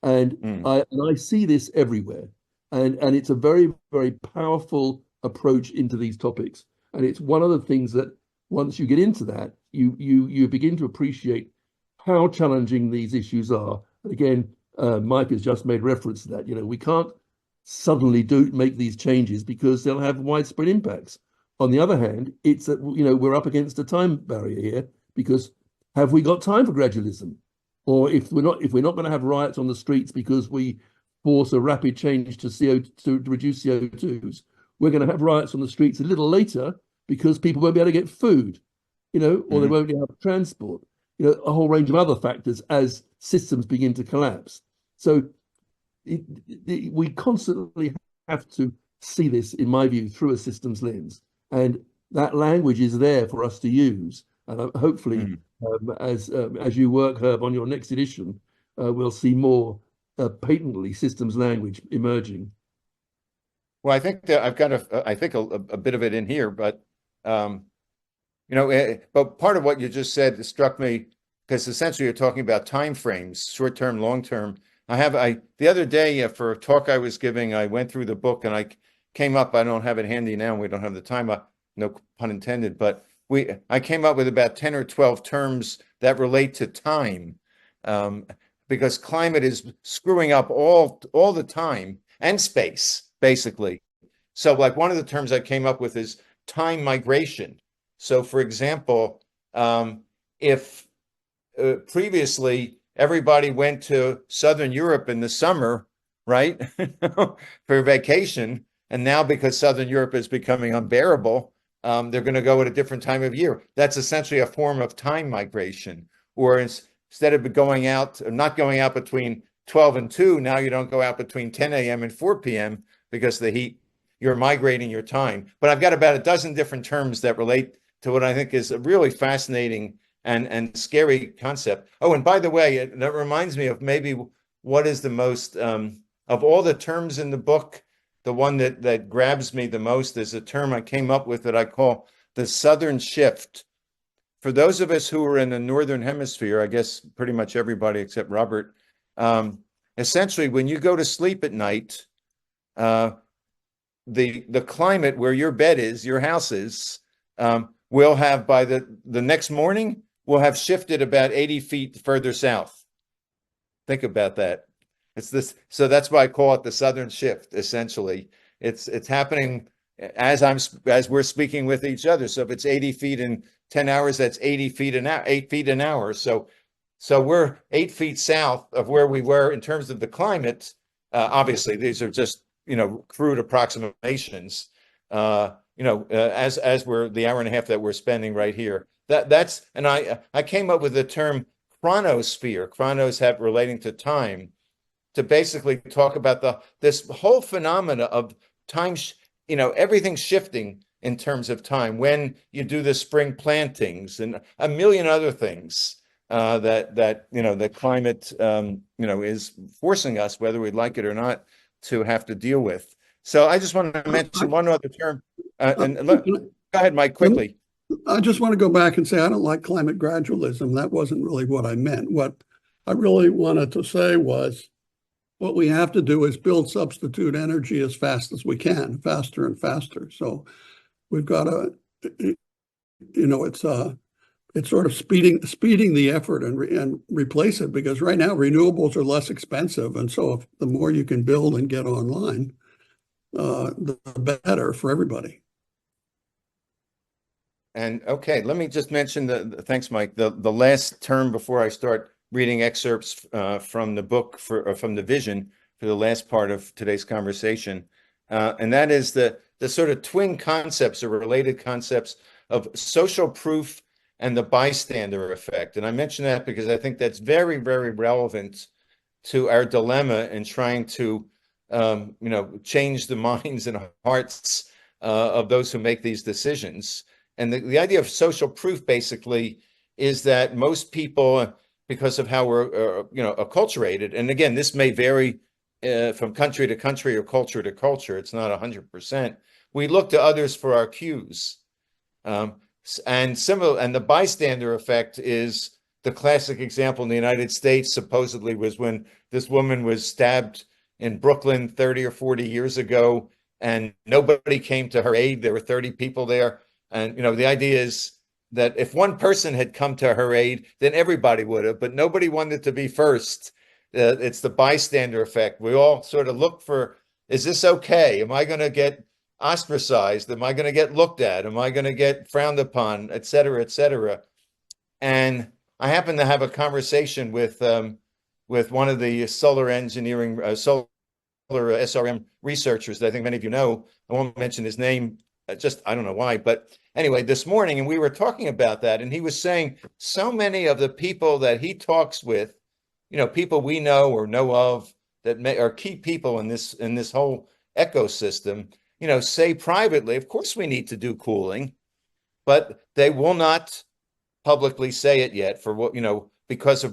And I see this everywhere. And it's a very, very powerful approach into these topics. And it's one of the things that once you get into that, you begin to appreciate how challenging these issues are. And again, Mike has just made reference to that. We can't suddenly make these changes because they'll have widespread impacts. On the other hand, it's that, we're up against a time barrier here, because have we got time for gradualism? Or if we're not going to have riots on the streets because we force a rapid change to reduce CO2s, we're going to have riots on the streets a little later because people won't be able to get food, or they won't be able to transport, a whole range of other factors as systems begin to collapse. So we constantly have to see this, in my view, through a systems lens. And that language is there for us to use. And hopefully, as you work, Herb, on your next edition, we'll see more patently systems language emerging. Well, I think that I've got a bit of it in here, but but part of what you just said struck me, because essentially you're talking about time frames, short term, long term. The other day for a talk I was giving, I went through the book and I came up. I don't have it handy now. We don't have the time. No pun intended, but I came up with about 10 or 12 terms that relate to time, because climate is screwing up all the time and space, basically. So like one of the terms I came up with is time migration. So for example, if previously everybody went to Southern Europe in the summer, right, for vacation, and now because Southern Europe is becoming unbearable, they're going to go at a different time of year. That's essentially a form of time migration. Or instead of not going out between 12 and 2, now you don't go out between 10 a.m. and 4 p.m. because of the heat. You're migrating your time. But I've got about a dozen different terms that relate to what I think is a really fascinating and scary concept. Oh, and by the way, that reminds me of maybe what is the most, of all the terms in the book, the one that grabs me the most is a term I came up with that I call the Southern Shift. For those of us who are in the Northern Hemisphere, I guess pretty much everybody except Robert, essentially when you go to sleep at night, the climate where your bed is, your house is, will have by the next morning, will have shifted about 80 feet further south. Think about that. It's this, so that's why I call it the Southern Shift, essentially. It's happening as we're speaking with each other. So if it's 80 feet in 10 hours, that's 80 feet an hour, 8 feet an hour. So we're 8 feet south of where we were in terms of the climate. Obviously, these are just, crude approximations. As we're the hour and a half that we're spending right here. And I came up with the term chronosphere. Chronos have relating to time, to basically talk about this whole phenomena of time, everything shifting in terms of time when you do the spring plantings and a million other things that the climate is forcing us, whether we like it or not, to have to deal with. So I just want to mention one other term, go ahead, Mike, quickly. I just want to go back and say I don't like climate gradualism. That wasn't really what I meant. What I really wanted to say was what we have to do is build substitute energy as fast as we can, faster and faster. So we've got to, it's sort of speeding the effort and replace it, because right now renewables are less expensive. And so if the more you can build and get online, the better for everybody. And okay, let me just mention thanks, Mike. The last term before I start reading excerpts from the book from the vision for the last part of today's conversation, and that is the sort of twin concepts or related concepts of social proof and the bystander effect. And I mention that because I think that's very, very relevant to our dilemma in trying to change the minds and hearts of those who make these decisions. And the idea of social proof basically is that most people, because of how we're acculturated, and again, this may vary from country to country or culture to culture, it's not 100%, we look to others for our cues. And the bystander effect is the classic example in the United States, supposedly, was when this woman was stabbed in Brooklyn 30 or 40 years ago, and nobody came to her aid. There were 30 people there. And, the idea is that if one person had come to her aid, then everybody would have, but nobody wanted to be first. It's the bystander effect. We all sort of look for, is this okay? Am I going to get ostracized? Am I going to get looked at? Am I going to get frowned upon, et cetera, et cetera? And I happened to have a conversation with one of the solar SRM researchers that I think many of you know. I won't mention his name, I don't know why, but anyway, this morning, and we were talking about that, and he was saying so many of the people that he talks with, people we know or know of that are key people in this whole ecosystem, say privately, of course we need to do cooling, but they will not publicly say it yet for what, because of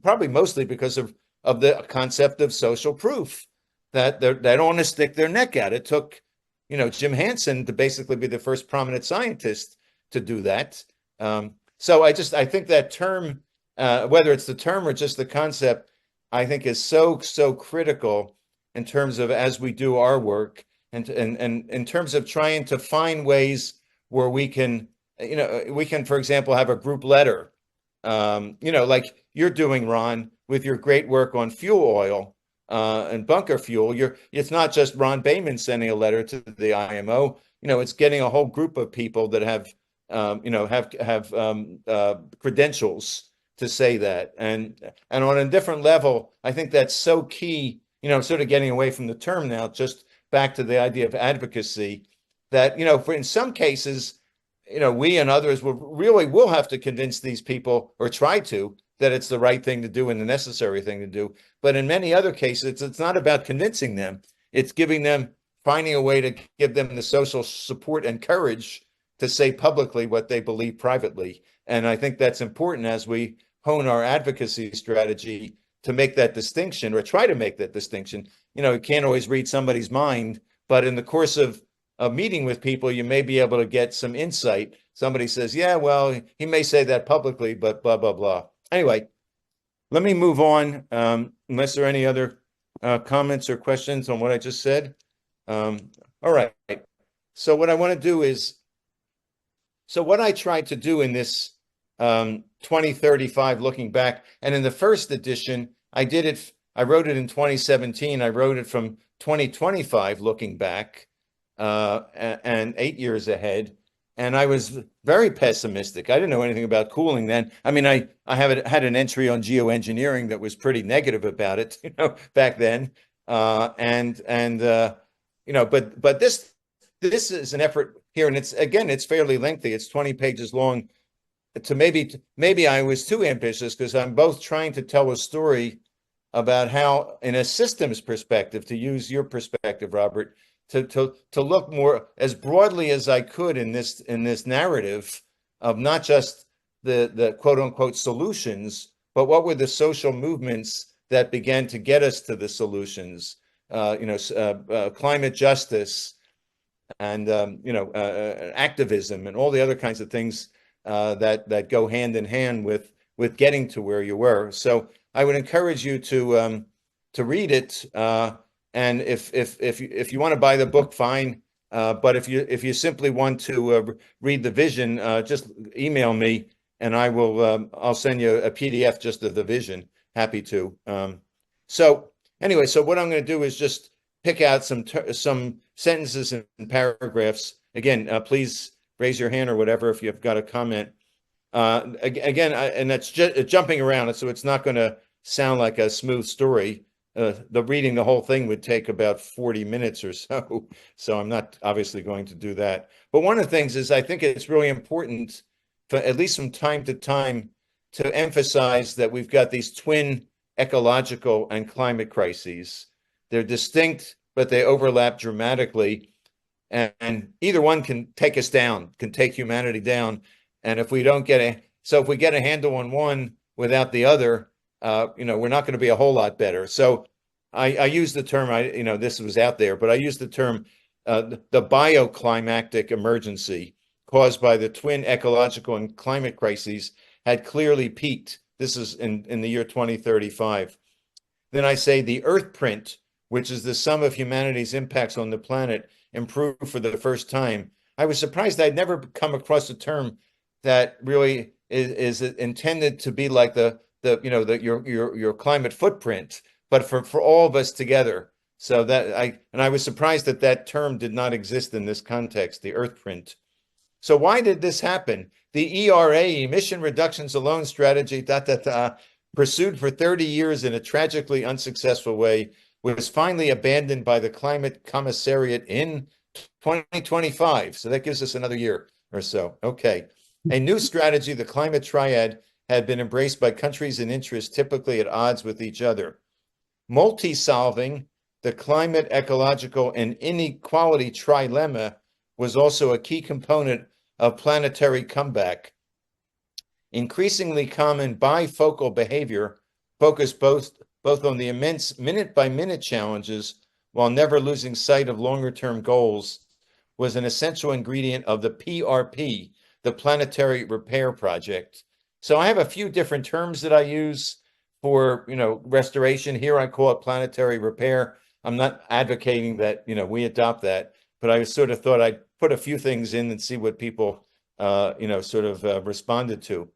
probably mostly because of the concept of social proof, that they don't want to stick their neck out. It took Jim Hansen to basically be the first prominent scientist to do that. So I think that term, whether it's the term or just the concept, I think is so critical in terms of as we do our work, and in terms of trying to find ways where we can, for example, have a group letter, like you're doing, Ron, with your great work on fuel oil. And bunker fuel, it's not just Ron Bayman sending a letter to the IMO. It's getting a whole group of people that have credentials to say that. And on a different level, I think that's so key. Sort of getting away from the term now, just back to the idea of advocacy. That for in some cases, we and others will have to convince these people, or try to, that it's the right thing to do and the necessary thing to do. But in many other cases, it's not about convincing them. It's finding a way to give them the social support and courage to say publicly what they believe privately. And I think that's important as we hone our advocacy strategy to make that distinction, or try to make that distinction. You can't always read somebody's mind, but in the course of a meeting with people, you may be able to get some insight. Somebody says, yeah, well, he may say that publicly, but blah, blah, blah. Anyway, let me move on, unless there are any other comments or questions on what I just said. All right. So what I want to do is, what I tried to do in this 2035 looking back, and in the first edition, I did it I wrote it in 2017. I wrote it from 2025, looking back, and 8 years ahead. And I was very pessimistic. I didn't know anything about cooling then. I mean, I had an entry on geoengineering that was pretty negative about it, back then. But this is an effort here, and it's fairly lengthy. It's 20 pages long. Maybe I was too ambitious, because I'm both trying to tell a story about how, in a systems perspective, to use your perspective, Robert, to look more as broadly as I could in this narrative of not just the quote unquote solutions, but what were the social movements that began to get us to the solutions. Climate justice and activism and all the other kinds of things that go hand in hand with getting to where you were. So I would encourage you to read it. And if you want to buy the book, fine. But if you simply want to read the vision, just email me, and I'll send you a PDF just of the vision. Happy to. So anyway, so what I'm going to do is just pick out some sentences and paragraphs. Again, please raise your hand or whatever if you've got a comment. Again, and that's just jumping around, so it's not going to sound like a smooth story. Reading the whole thing would take about 40 minutes or so. So I'm not obviously going to do that. But one of the things is, I think it's really important, for at least from time to time, to emphasize that we've got these twin ecological and climate crises. They're distinct, but they overlap dramatically. And either one can take us down, can take humanity down. And if we get a handle on one without the other, we're not going to be a whole lot better. So I use the term, this was out there, but I use the term the bioclimactic emergency caused by the twin ecological and climate crises had clearly peaked. This is in the year 2035. Then I say the Earth print, which is the sum of humanity's impacts on the planet, improved for the first time. I was surprised I'd never come across a term that really is intended to be like your climate footprint, but for all of us together. So I was surprised that term did not exist in this context, the Earth print. So why did this happen? The ERA, emission reductions alone strategy, pursued for 30 years in a tragically unsuccessful way, was finally abandoned by the Climate Commissariat in 2025. So that gives us another year or so. Okay. A new strategy, the climate triad, had been embraced by countries and interests typically at odds with each other. Multi-solving, the climate, ecological, and inequality trilemma was also a key component of planetary comeback. Increasingly common bifocal behavior focused both on the immense minute-by-minute challenges while never losing sight of longer-term goals was an essential ingredient of the PRP, the Planetary Repair Project. So I have a few different terms that I use for, restoration. Here I call it planetary repair. I'm not advocating that, we adopt that, but I sort of thought I'd put a few things in and see what people, responded to.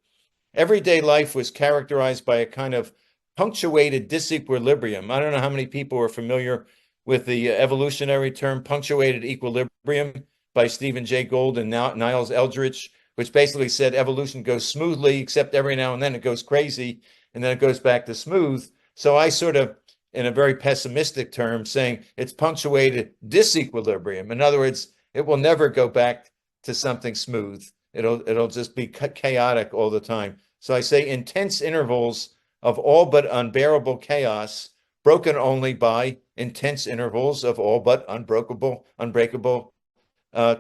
Everyday life was characterized by a kind of punctuated disequilibrium. I don't know how many people are familiar with the evolutionary term punctuated equilibrium by Stephen Jay Gould and Niles Eldredge, which basically said evolution goes smoothly, except every now and then it goes crazy, and then it goes back to smooth. So I sort of, in a very pessimistic term, saying it's punctuated disequilibrium. In other words, it will never go back to something smooth. It'll just be chaotic all the time. So I say intense intervals of all but unbearable chaos, broken only by intense intervals of all but unbreakable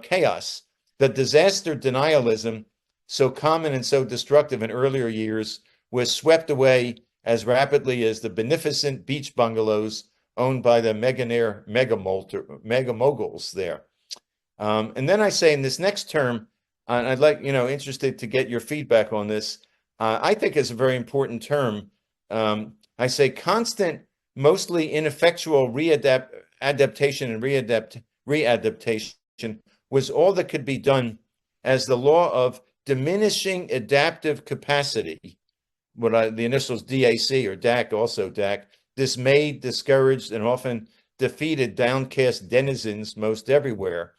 chaos. The disaster denialism, so common and so destructive in earlier years, was swept away as rapidly as the beneficent beach bungalows owned by the mega moguls there. And then I say in this next term, and I'd like, interested to get your feedback on this, I think is a very important term. I say constant, mostly ineffectual adaptation and readaptation was all that could be done as the law of diminishing adaptive capacity, the initials DAC or DAC, also DAC, dismayed, discouraged, and often defeated downcast denizens most everywhere.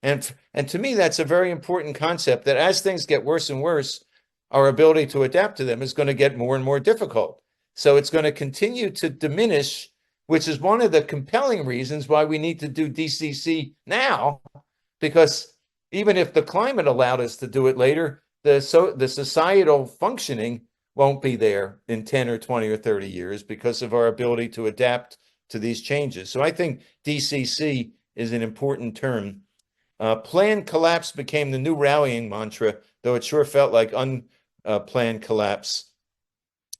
And to me, that's a very important concept, that as things get worse and worse, our ability to adapt to them is going to get more and more difficult. So it's going to continue to diminish, which is one of the compelling reasons why we need to do DCC now, because even if the climate allowed us to do it later, the societal functioning won't be there in 10 or 20 or 30 years because of our ability to adapt to these changes. So I think DCC is an important term. Planned collapse became the new rallying mantra, though it sure felt like unplanned collapse.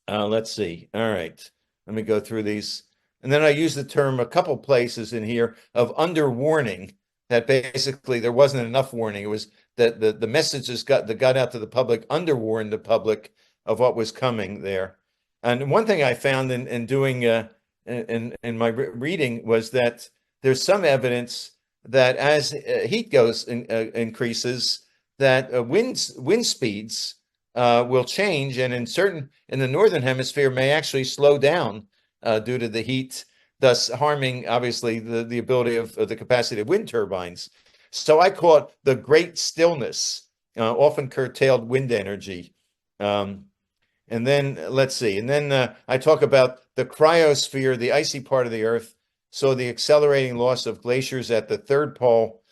Let's see. All right. Let me go through these. And then I use the term a couple places in here of underwarning, that basically there wasn't enough warning. It was that the messages that got out to the public underwarned the public of what was coming there. And one thing I found in doing in my reading was that there's some evidence that as heat increases, that wind speeds will change, and in the northern hemisphere may actually slow down due to the heat, thus harming obviously the ability of the capacity of wind turbines. So I call it the great stillness, often curtailed wind energy. And then let's see, and then I talk about the cryosphere, the icy part of the Earth. So the accelerating loss of glaciers at the third pole,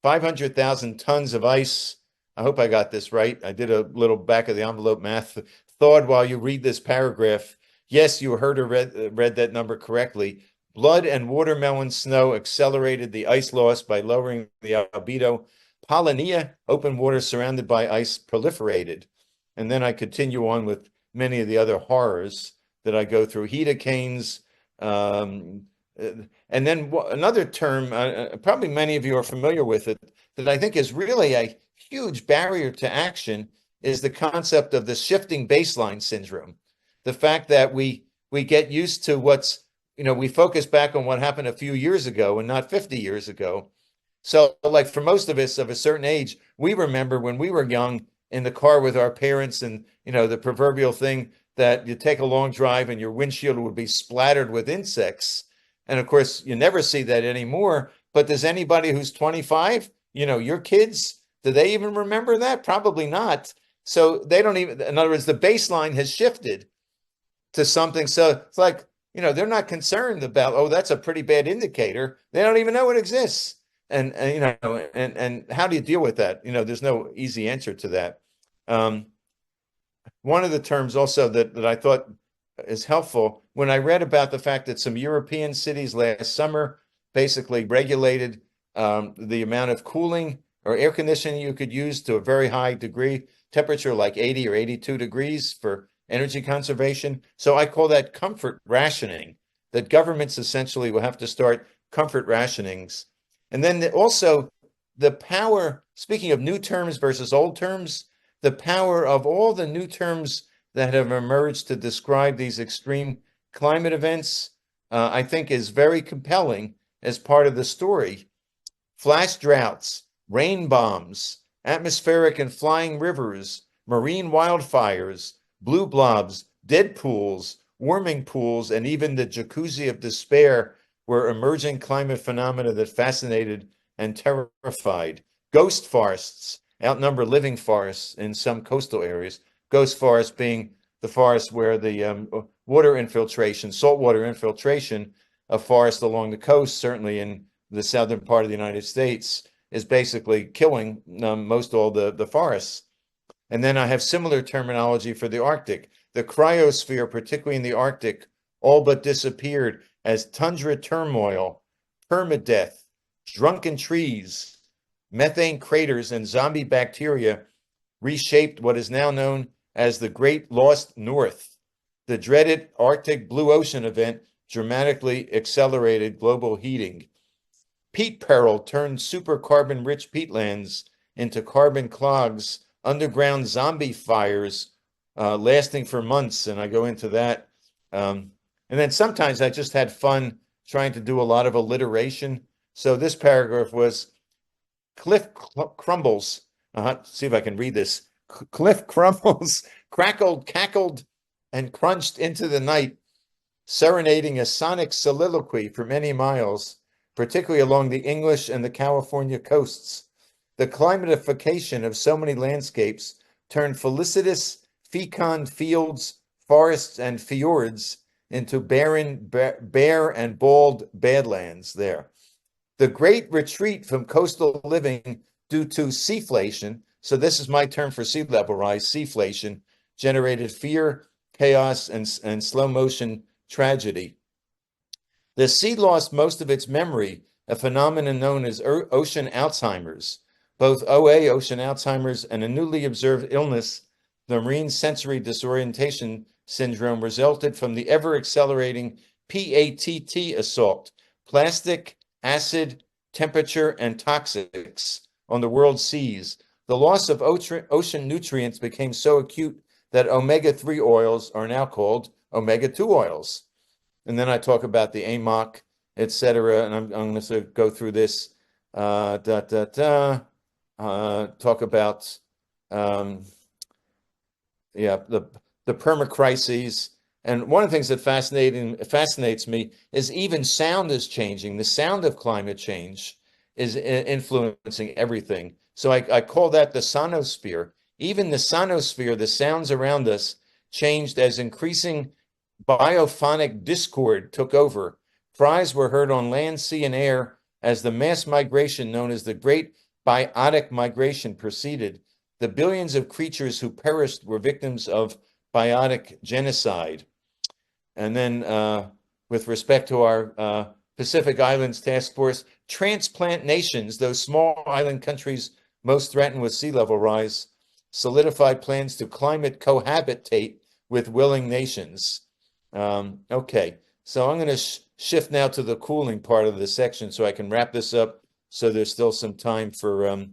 500,000 tons of ice. I hope I got this right. I did a little back of the envelope math. Thawed while you read this paragraph. Yes, you heard or read that number correctly. Blood and watermelon snow accelerated the ice loss by lowering the albedo. Polonia, open water surrounded by ice, proliferated. And then I continue on with many of the other horrors that I go through. Heat and then another term, probably many of you are familiar with it, that I think is really a huge barrier to action, is the concept of the shifting baseline syndrome. The fact that we get used to we focus back on what happened a few years ago and not 50 years ago. So like for most of us of a certain age, we remember when we were young in the car with our parents, and the proverbial thing that you take a long drive and your windshield would be splattered with insects. And of course, you never see that anymore. But does anybody who's 25, your kids, do they even remember that? Probably not. So they don't even, in other words, the baseline has shifted to something. So it's like, they're not concerned about, oh, that's a pretty bad indicator. They don't even know it exists. And how do you deal with that? There's no easy answer to that. One of the terms also that I thought is helpful, when I read about the fact that some European cities last summer basically regulated the amount of cooling or air conditioning you could use to a very high degree, temperature like 80 or 82 degrees for energy conservation. So I call that comfort rationing, that governments essentially will have to start comfort rationings. And then also the power, speaking of new terms versus old terms, the power of all the new terms that have emerged to describe these extreme climate events, I think is very compelling as part of the story. Flash droughts, rain bombs, atmospheric and flying rivers, marine wildfires, blue blobs, dead pools, warming pools, and even the jacuzzi of despair were emerging climate phenomena that fascinated and terrified. Ghost forests outnumber living forests in some coastal areas. Ghost forest being the forest where the water infiltration, saltwater infiltration of forests along the coast, certainly in the southern part of the United States, is basically killing most all the forests. And then I have similar terminology for the Arctic. The cryosphere, particularly in the Arctic, all but disappeared as tundra turmoil, permadeath, drunken trees, methane craters, and zombie bacteria reshaped what is now known as the Great Lost North. The dreaded Arctic Blue Ocean event dramatically accelerated global heating. Peat peril turned super carbon-rich peatlands into carbon clogs, underground zombie fires lasting for months, and I go into that. And then sometimes I just had fun trying to do a lot of alliteration. So this paragraph was cliff crumbles. See if I can read this. Cliff crumbles, crackled, cackled, and crunched into the night. serenading a sonic soliloquy for many miles, particularly along the English and the California coasts. The climatification of so many landscapes turned felicitous fecund fields, forests, and fjords into barren, bare and bald badlands there. The great retreat from coastal living due to seaflation, so this is my term for sea level rise, seaflation, generated fear, chaos, and slow motion tragedy. The sea lost most of its memory, a phenomenon known as ocean Alzheimer's. Both OA, ocean Alzheimer's, and a newly observed illness, the marine sensory disorientation syndrome, resulted from the ever-accelerating PATT assault, plastic, acid, temperature, and toxics on the world's seas. The loss of ocean nutrients became so acute that omega-3 oils are now called omega-2 oils. And then I talk about the AMOC, etc. And I'm going to go through this. Talk about the permacrises. And one of the things that fascinates me is even sound is changing. The sound of climate change is influencing everything. So I call that the sonosphere. Even the sonosphere, the sounds around us, changed as increasing biophonic discord took over. Cries were heard on land, sea, and air as the mass migration known as the Great Biotic Migration proceeded. The billions of creatures who perished were victims of biotic genocide. And then with respect to our Pacific Islands Task Force, transplant nations, those small island countries most threatened with sea level rise, solidified plans to climate cohabitate with willing nations. Okay, so I'm going to shift now to the cooling part of the section so I can wrap this up so there's still some time for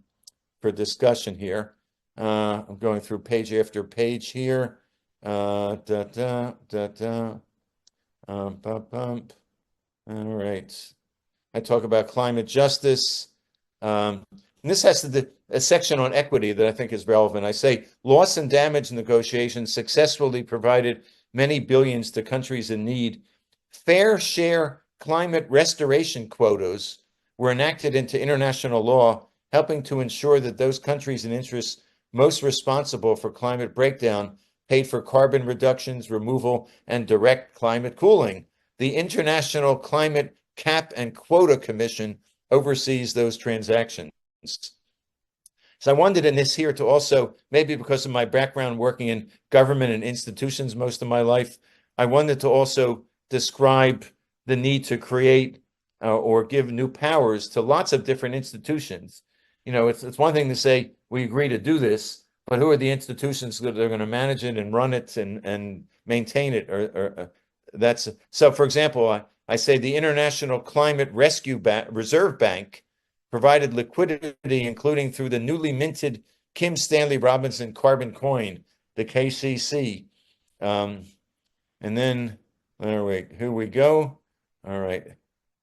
discussion here. I'm going through page after page here. All right. I talk about climate justice. And this has a section on equity that I think is relevant. I say loss and damage negotiations successfully provided many billions to countries in need. Fair share climate restoration quotas were enacted into international law, helping to ensure that those countries and interests most responsible for climate breakdown paid for carbon reductions, removal, and direct climate cooling. The International Climate Cap and Quota Commission oversees those transactions. So I wanted in this here to also, maybe because of my background working in government and institutions most of my life, I wanted to also describe the need to create or give new powers to lots of different institutions. You know, it's one thing to say, we agree to do this, but who are the institutions that are going to manage it and run it and maintain it? Or that's so. For example, I say the International Climate Rescue Reserve Bank provided liquidity, including through the newly minted Kim Stanley Robinson carbon coin, the KCC. And then here we go. All right.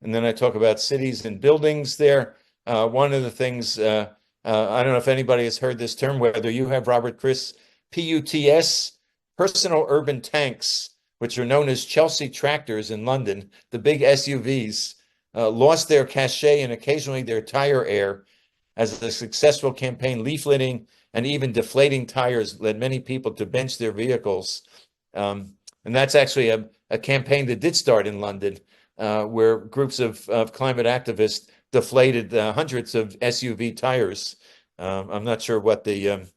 And then I talk about cities and buildings there. One of the things, I don't know if anybody has heard this term, whether you have, Robert, Chris, PUTS, personal urban tanks, which are known as Chelsea tractors in London, the big SUVs, lost their cachet and occasionally their tire air as a successful campaign leafleting and even deflating tires led many people to bench their vehicles. And that's actually a campaign that did start in London, where groups of climate activists deflated hundreds of SUV tires. I'm not sure what the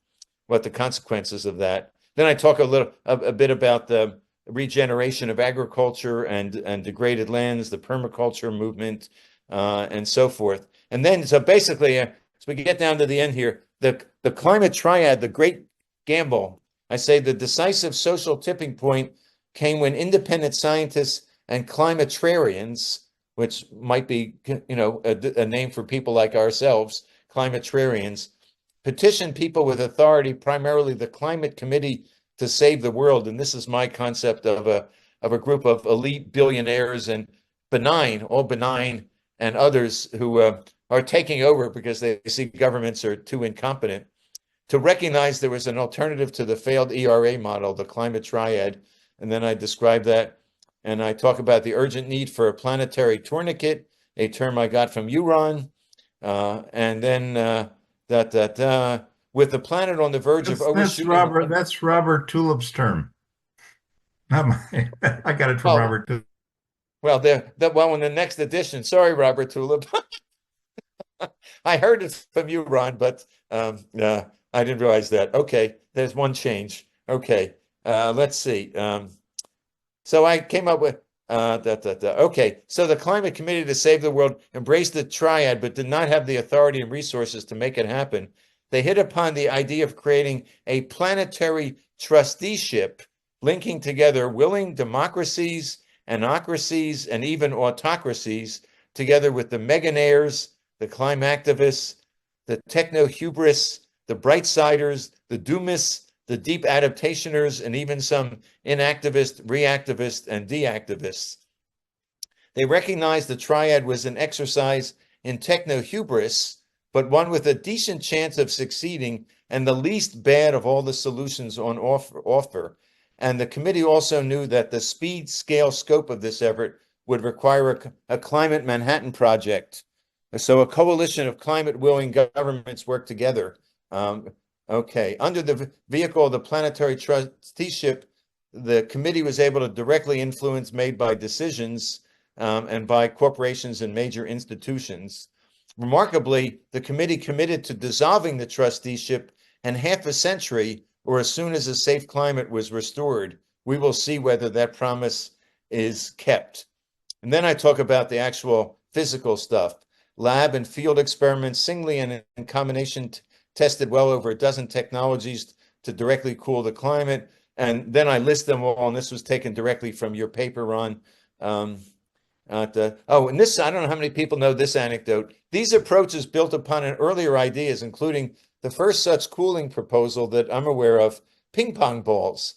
consequences of that. Then I talk a bit about the regeneration of agriculture and degraded lands, the permaculture movement, and so forth. And then, so basically, as we get down to the end here, the climate triad, the great gamble, I say the decisive social tipping point came when independent scientists and climatarians, which might be, you know, a name for people like ourselves, climatarians, petitioned people with authority, primarily the Climate Committee to Save the World. And this is my concept of a group of elite billionaires and all benign, and others who are taking over because they see governments are too incompetent, to recognize there was an alternative to the failed ERA model, the climate triad. And then I describe that. And I talk about the urgent need for a planetary tourniquet, a term I got from you, Ron. And then with the planet on the verge of That's overshooting. That's Robert Tulip's term. Not mine. I got it from Oh, Robert Tulip. well, well, in the next edition. Sorry, Robert Tulip. I heard it from you, Ron, but I didn't realize that. Okay, there's one change. Okay, let's see. So I came up with okay. So the Climate Committee to Save the World embraced the triad, but did not have the authority and resources to make it happen. They hit upon the idea of creating a planetary trusteeship, linking together willing democracies, anocracies, and even autocracies, together with the meganaires, the climactivists, the techno-hubris, the brightsiders, the doomists, the deep adaptationers, and even some inactivists, reactivists, and deactivists. They recognized the triad was an exercise in techno-hubris, but one with a decent chance of succeeding and the least bad of all the solutions on offer. And the committee also knew that the speed, scale, scope of this effort would require a climate Manhattan project. So a coalition of climate-willing governments work together. Okay, under the vehicle of the planetary trusteeship, the committee was able to directly influence made by decisions and by corporations and major institutions. Remarkably, the committee committed to dissolving the trusteeship in half a century, or as soon as a safe climate was restored. We will see whether that promise is kept. And then I talk about the actual physical stuff. Lab and field experiments, singly and in combination, tested well over a dozen technologies to directly cool the climate. And then I list them all, and this was taken directly from your paper, Ron. And this, I don't know how many people know this anecdote. These approaches built upon an earlier ideas, including the first such cooling proposal that I'm aware of, ping pong balls.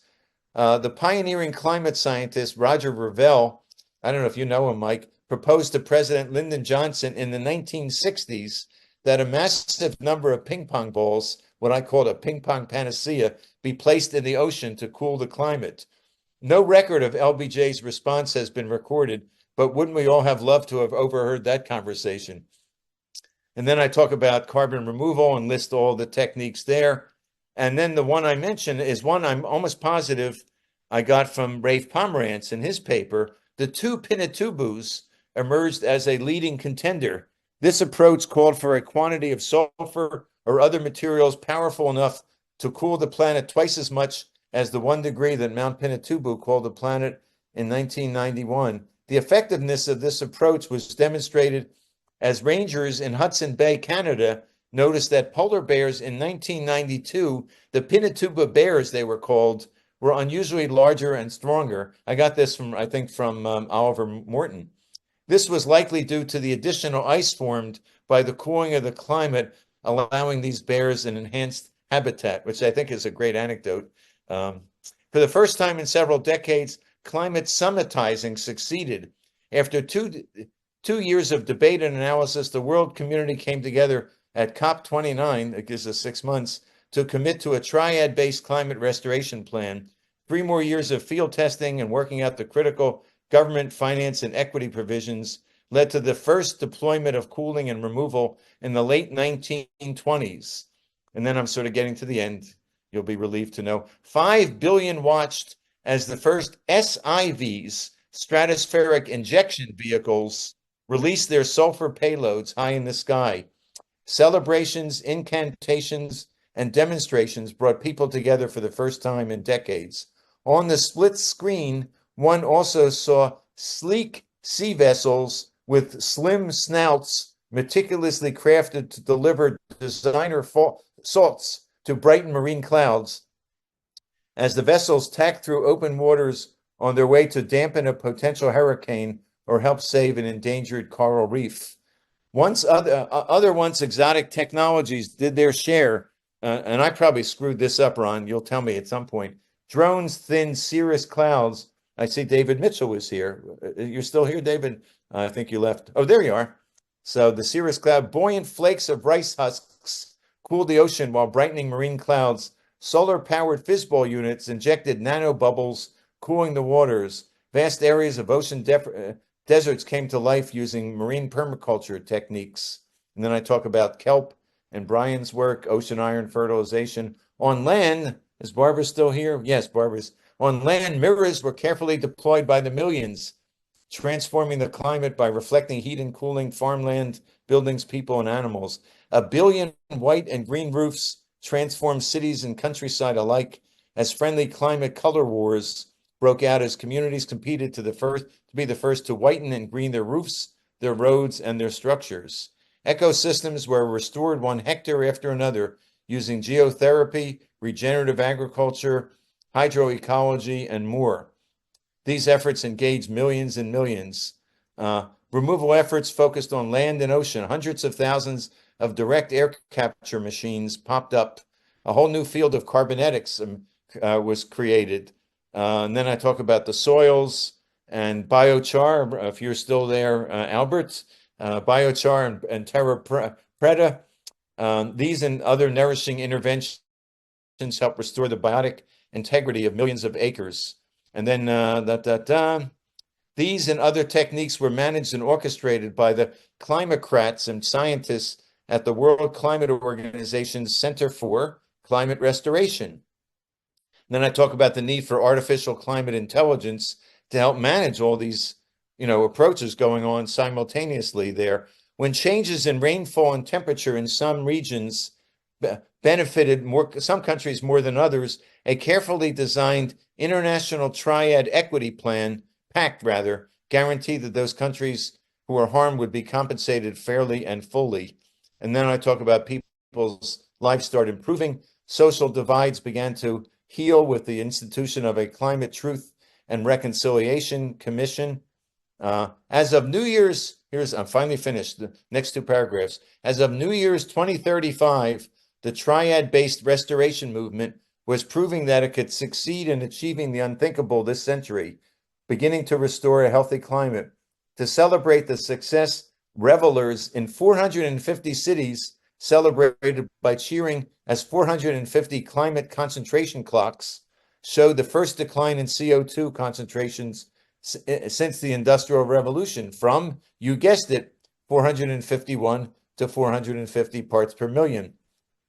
The pioneering climate scientist, Roger Revelle, I don't know if you know him, Mike, proposed to President Lyndon Johnson in the 1960s that a massive number of ping pong balls, what I called a ping pong panacea, be placed in the ocean to cool the climate. No record of LBJ's response has been recorded, but wouldn't we all have loved to have overheard that conversation? And then I talk about carbon removal and list all the techniques there. And then the one I mentioned is one I'm almost positive I got from Rafe Pomerantz in his paper. The two Pinatubos emerged as a leading contender. This approach called for a quantity of sulfur or other materials powerful enough to cool the planet twice as much as the 1 degree that Mount Pinatubo cooled the planet in 1991. The effectiveness of this approach was demonstrated as rangers in Hudson Bay, Canada, noticed that polar bears in 1992, the Pinatubo bears they were called, were unusually larger and stronger. I got this from, I think, from Oliver Morton. This was likely due to the additional ice formed by the cooling of the climate, allowing these bears an enhanced habitat, which I think is a great anecdote. For the first time in several decades, climate summitizing succeeded. After two years of debate and analysis, the world community came together at COP29, it gives us 6 months, to commit to a triad-based climate restoration plan. 3 more years of field testing and working out the critical government, finance, and equity provisions led to the first deployment of cooling and removal in the late 1920s. And then I'm sort of getting to the end. You'll be relieved to know 5 billion watched as the first SIVs, stratospheric injection vehicles, released their sulfur payloads high in the sky. Celebrations, incantations, and demonstrations brought people together for the first time in decades. On the split screen, one also saw sleek sea vessels with slim snouts meticulously crafted to deliver designer salts to brighten marine clouds. As the vessels tacked through open waters on their way to dampen a potential hurricane or help save an endangered coral reef. Once once exotic technologies did their share, and I probably screwed this up, Ron, you'll tell me at some point. Drones thinned cirrus clouds. I see David Mitchell is here. You're still here, David? I think you left. Oh, there you are. So the cirrus cloud, buoyant flakes of rice husks cooled the ocean while brightening marine clouds. Solar-powered fizzball units injected nanobubbles, cooling the waters. Vast areas of deserts came to life using marine permaculture techniques. And then I talk about kelp and Brian's work, ocean iron fertilization. On land, is Barbara still here? Yes, Barbara's. On land, mirrors were carefully deployed by the millions, transforming the climate by reflecting heat and cooling farmland, buildings, people, and animals. 1 billion white and green roofs transformed cities and countryside alike as friendly climate color wars broke out as communities competed to be the first to whiten and green their roofs, their roads, and their structures. Ecosystems were restored 1 hectare after another using geotherapy, regenerative agriculture, hydroecology, and more. These efforts engaged millions and millions. Removal efforts focused on land and ocean. Hundreds of thousands of direct air capture machines popped up. A whole new field of carbonetics was created. And then I talk about the soils and biochar, if you're still there, Albert, biochar and terra preta. These and other nourishing interventions help restore the biotic integrity of millions of acres. And then these and other techniques were managed and orchestrated by the climatocrats and scientists at the World Climate Organization's Center for Climate Restoration. And then I talk about the need for artificial climate intelligence to help manage all these, approaches going on simultaneously there. When changes in rainfall and temperature in some regions benefited some countries more than others, a carefully designed international triad equity plan, pact rather, guaranteed that those countries who were harmed would be compensated fairly and fully. And then I talk about people's lives started improving. Social divides began to heal with the institution of a Climate Truth and Reconciliation Commission. As of New Year's, I'm finally finished, the next 2 paragraphs. As of New Year's 2035, the triad-based restoration movement was proving that it could succeed in achieving the unthinkable this century, beginning to restore a healthy climate. To celebrate the success, revelers in 450 cities celebrated by cheering as 450 climate concentration clocks showed the first decline in CO2 concentrations since the Industrial Revolution from, you guessed it, 451 to 450 parts per million.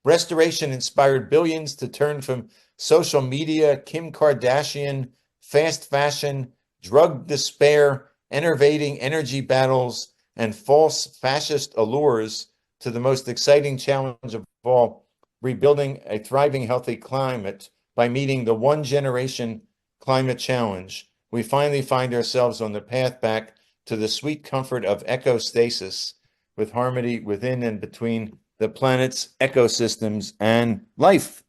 Restoration inspired billions to turn from social media, Kim Kardashian, fast fashion, drug despair, enervating energy battles, and false fascist allures to the most exciting challenge of all, rebuilding a thriving, healthy climate by meeting the one generation climate challenge. We finally find ourselves on the path back to the sweet comfort of ecostasis with harmony within and between the planet's ecosystems and life.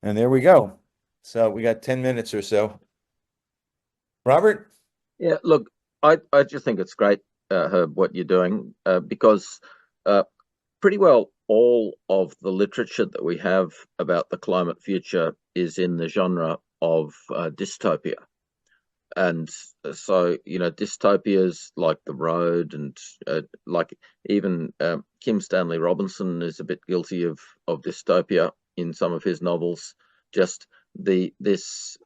And there we go. So we got 10 minutes or so. Robert? Yeah, look, I just think it's great, Herb, what you're doing, because pretty well all of the literature that we have about the climate future is in the genre of dystopia. And so, dystopias like The Road and like even Kim Stanley Robinson is a bit guilty of dystopia in some of his novels. Just this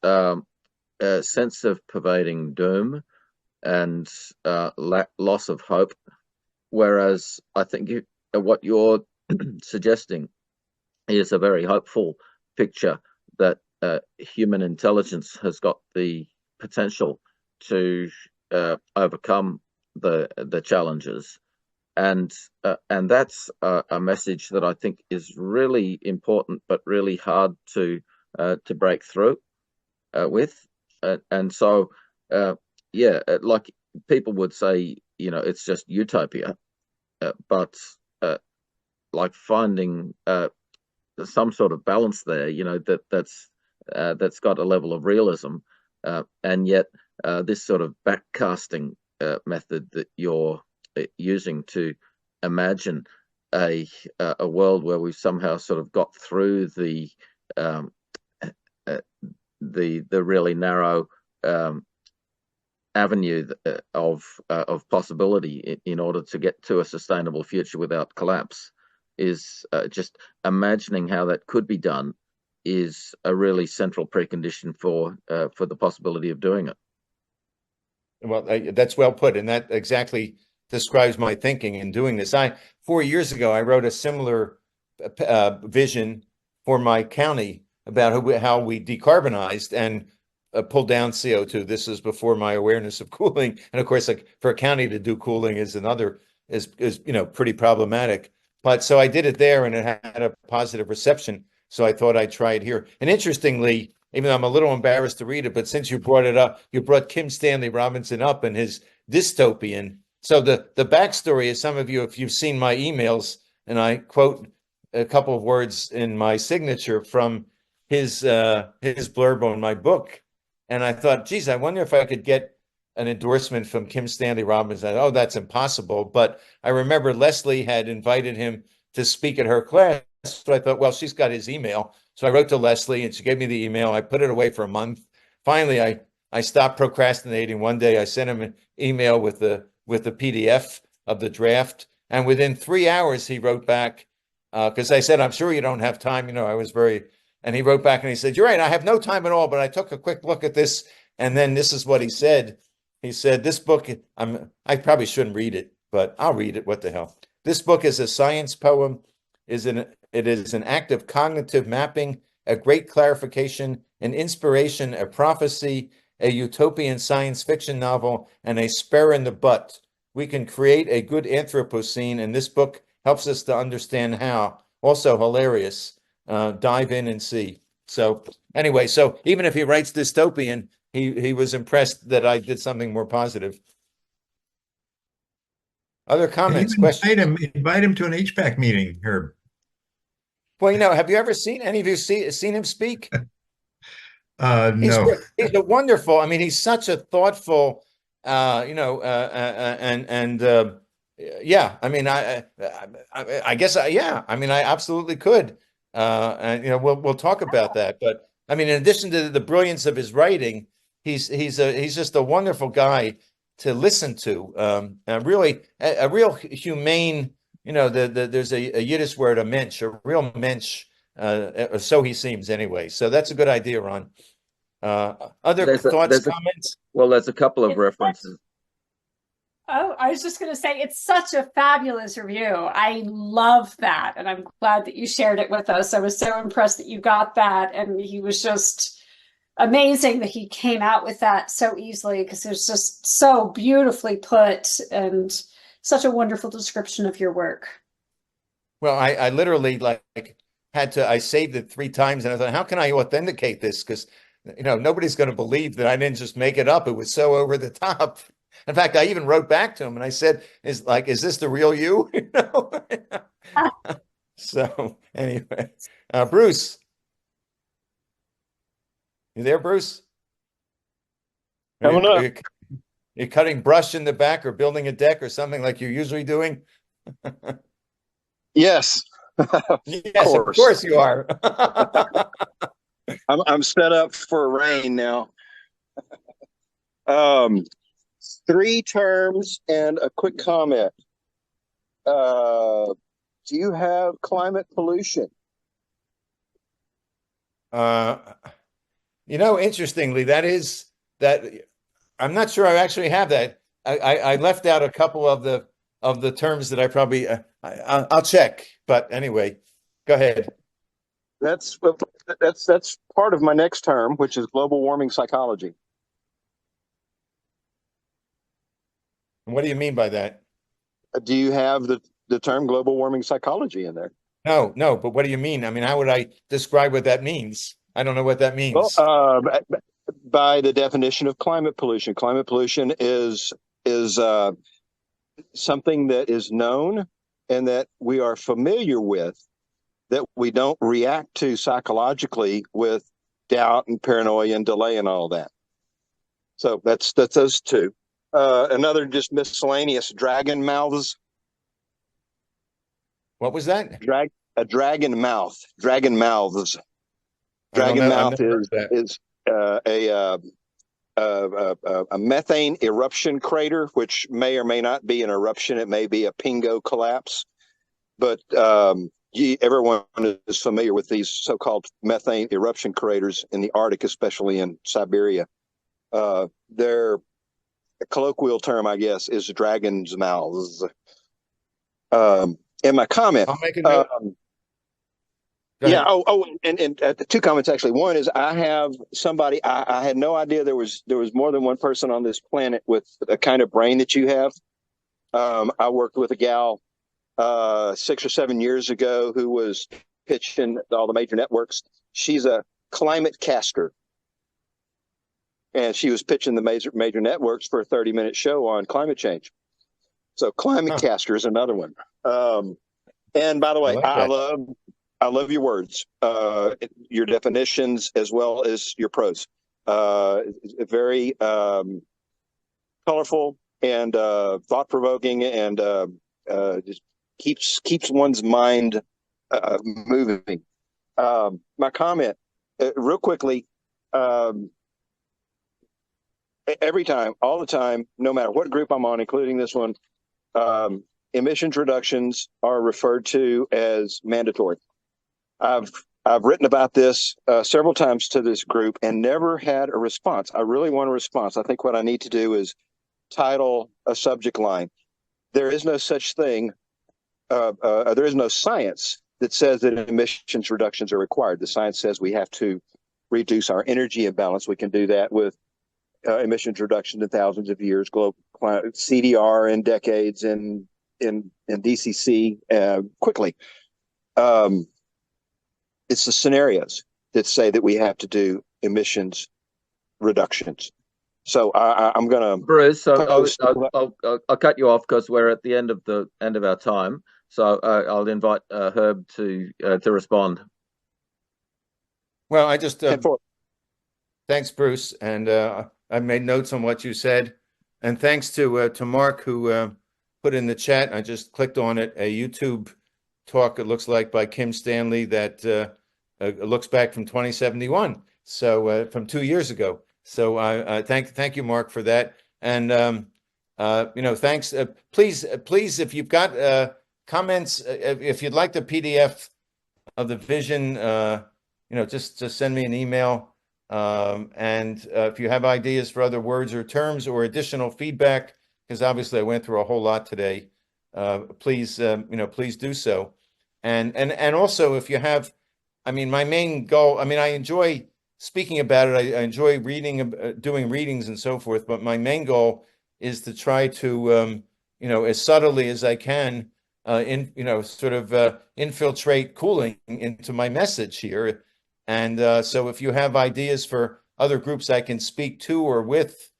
sense of pervading doom and loss of hope. Whereas I think what you're suggesting is a very hopeful picture that human intelligence has got the potential to overcome the challenges, and that's a message that I think is really important, but really hard to break through with, and so like people would say, it's just utopia, but like finding some sort of balance there, that's got a level of realism. And yet this sort of backcasting method that you're using to imagine a world where we've somehow sort of got through the really narrow avenue of possibility in order to get to a sustainable future without collapse is just imagining how that could be done is a really central precondition for the possibility of doing it. Well, that's well put, and that exactly describes my thinking in doing this. 4 years ago, I wrote a similar vision for my county about how we decarbonized and pulled down CO2. This is before my awareness of cooling, and of course, like for a county to do cooling is pretty problematic. But so I did it there, and it had a positive reception. So I thought I'd try it here. And interestingly, even though I'm a little embarrassed to read it, but since you brought it up, you brought Kim Stanley Robinson up and his dystopian. So the backstory is, some of you, if you've seen my emails, and I quote a couple of words in my signature from his blurb on my book. And I thought, geez, I wonder if I could get an endorsement from Kim Stanley Robinson. Oh, that's impossible. But I remember Leslie had invited him to speak at her class. So I thought, well, she's got his email. So I wrote to Leslie and she gave me the email. I put it away for a month. Finally, I stopped procrastinating. One day I sent him an email with the PDF of the draft. And within 3 hours, he wrote back, because I said, I'm sure you don't have time. And he wrote back and he said, you're right, I have no time at all, but I took a quick look at this. And then this is what he said. He said, this book, I probably shouldn't read it, but I'll read it. What the hell? This book is a science poem. It is an act of cognitive mapping, a great clarification, an inspiration, a prophecy, a utopian science fiction novel, and a spur in the butt. We can create a good Anthropocene, and this book helps us to understand how. Also hilarious. Dive in and see. So anyway, so even if he writes dystopian, he was impressed that I did something more positive. Other comments, questions? Invite him to an HPAC meeting, Herb. Well, have you ever seen any of you seen him speak? No. He's a wonderful. I mean, he's such a thoughtful, yeah. I mean, I guess, yeah. I mean, I absolutely could. And we'll talk about that. But I mean, in addition to the brilliance of his writing, he's just a wonderful guy to listen to. Really, a real humane. There's a Yiddish word, a mensch, a real mensch. So he seems anyway. So that's a good idea, Ron. Other thoughts, comments? Well, there's a couple of references. Oh, I was just going to say, it's such a fabulous review. I love that. And I'm glad that you shared it with us. I was so impressed that you got that. And he was just amazing that he came out with that so easily, because it was just so beautifully put and such a wonderful description of your work. Well, I literally I saved it 3 times and I thought, how can I authenticate this? Because, nobody's going to believe that I didn't just make it up. It was so over the top. In fact, I even wrote back to him and I said, is this the real you? So anyway, Bruce, you there, Bruce? Coming up. You're cutting brush in the back or building a deck or something like you're usually doing? Yes. Yes, of course you are. I'm set up for rain now. 3 terms and a quick comment. Do you have climate pollution? Interestingly, that I'm not sure I actually have that. I left out a couple of the terms that I probably I'll check. But anyway, go ahead. That's part of my next term, which is global warming psychology. What do you mean by that? Do you have the term global warming psychology in there? No, but what do you mean? I mean, how would I describe what that means? I don't know what that means. Well, by the definition of climate pollution is something that is known and that we are familiar with, that we don't react to psychologically with doubt and paranoia and delay and all that. So that's those 2. Another just miscellaneous, dragon mouths. What was that? A dragon mouth. Dragon mouths. Dragon mouth is a methane eruption crater, which may or may not be an eruption. It may be a pingo collapse. But everyone is familiar with these so-called methane eruption craters in the Arctic, especially in Siberia. They're colloquial term, I guess, is dragon's mouths. In my comment, I'll make a note. Go yeah. ahead. And two comments actually. One is I have somebody. I had no idea there was more than one person on this planet with a kind of brain that you have. I worked with a gal 6 or 7 years ago who was pitching all the major networks. She's a climate caster, and she was pitching the major networks for a 30-minute show on climate change. So climate caster is another one. And by the way, I like I love your words, your definitions, as well as your prose. Very colorful and thought-provoking, and just keeps one's mind moving. My comment, real quickly, every time, all the time, no matter what group I'm on, including this one, emissions reductions are referred to as mandatory. I've written about this several times to this group and never had a response. I really want a response. I think what I need to do is title a subject line. There is no such thing. There is no science that says that emissions reductions are required. The science says we have to reduce our energy imbalance. We can do that with emissions reduction in thousands of years, global CDR in decades, and in DCC quickly. It's the scenarios that say that we have to do emissions reductions. So I'm going to Bruce. So I'll cut you off because we're at the end of our time. So I'll invite Herb to respond. Well, I just thanks, Bruce, and I made notes on what you said, and thanks to Mark who put in the chat. I just clicked on it. A YouTube talk, it looks like, by Kim Stanley that looks back from 2071, so from 2 years ago. So thank you, Mark, for that. And thanks. Please, if you've got comments, if you'd like the PDF of the vision, just send me an email. And if you have ideas for other words or terms or additional feedback, because obviously I went through a whole lot today, please do so. And also, if you have, my main goal, I enjoy speaking about it. I enjoy reading, doing readings and so forth. But my main goal is to try to, as subtly as I can, infiltrate cooling into my message here. And so if you have ideas for other groups I can speak to or with,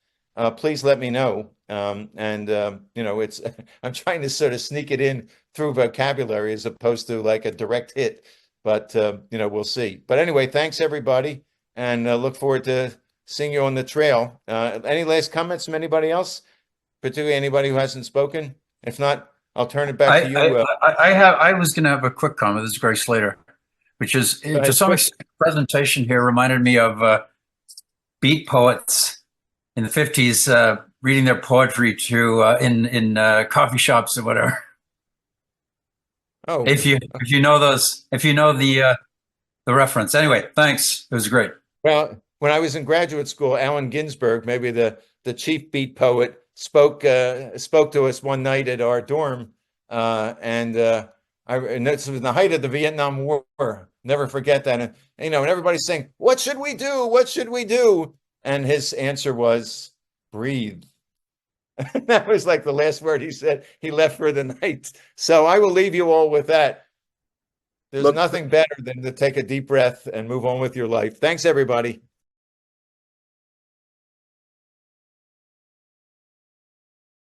please let me know. It's I'm trying to sort of sneak it in through vocabulary as opposed to like a direct hit. But we'll see. But anyway, thanks everybody, and look forward to seeing you on the trail. Any last comments from anybody else, particularly anybody who hasn't spoken? If not, I'll turn it back to you. I was going to have a quick comment. This is Greg Slater, which is to some extent, the presentation here reminded me of beat poets in the 50s reading their poetry in coffee shops or whatever. Oh, if you know the reference. Anyway, thanks. It was great. Well, when I was in graduate school, Allen Ginsberg, maybe the chief beat poet, spoke to us one night at our dorm, and this was in the height of the Vietnam War. Never forget that. And and everybody's saying, "What should we do? What should we do?" And his answer was, "Breathe." That was like the last word he said. He left for the night. So I will leave you all with that. There's nothing better than to take a deep breath and move on with your life. Thanks, everybody.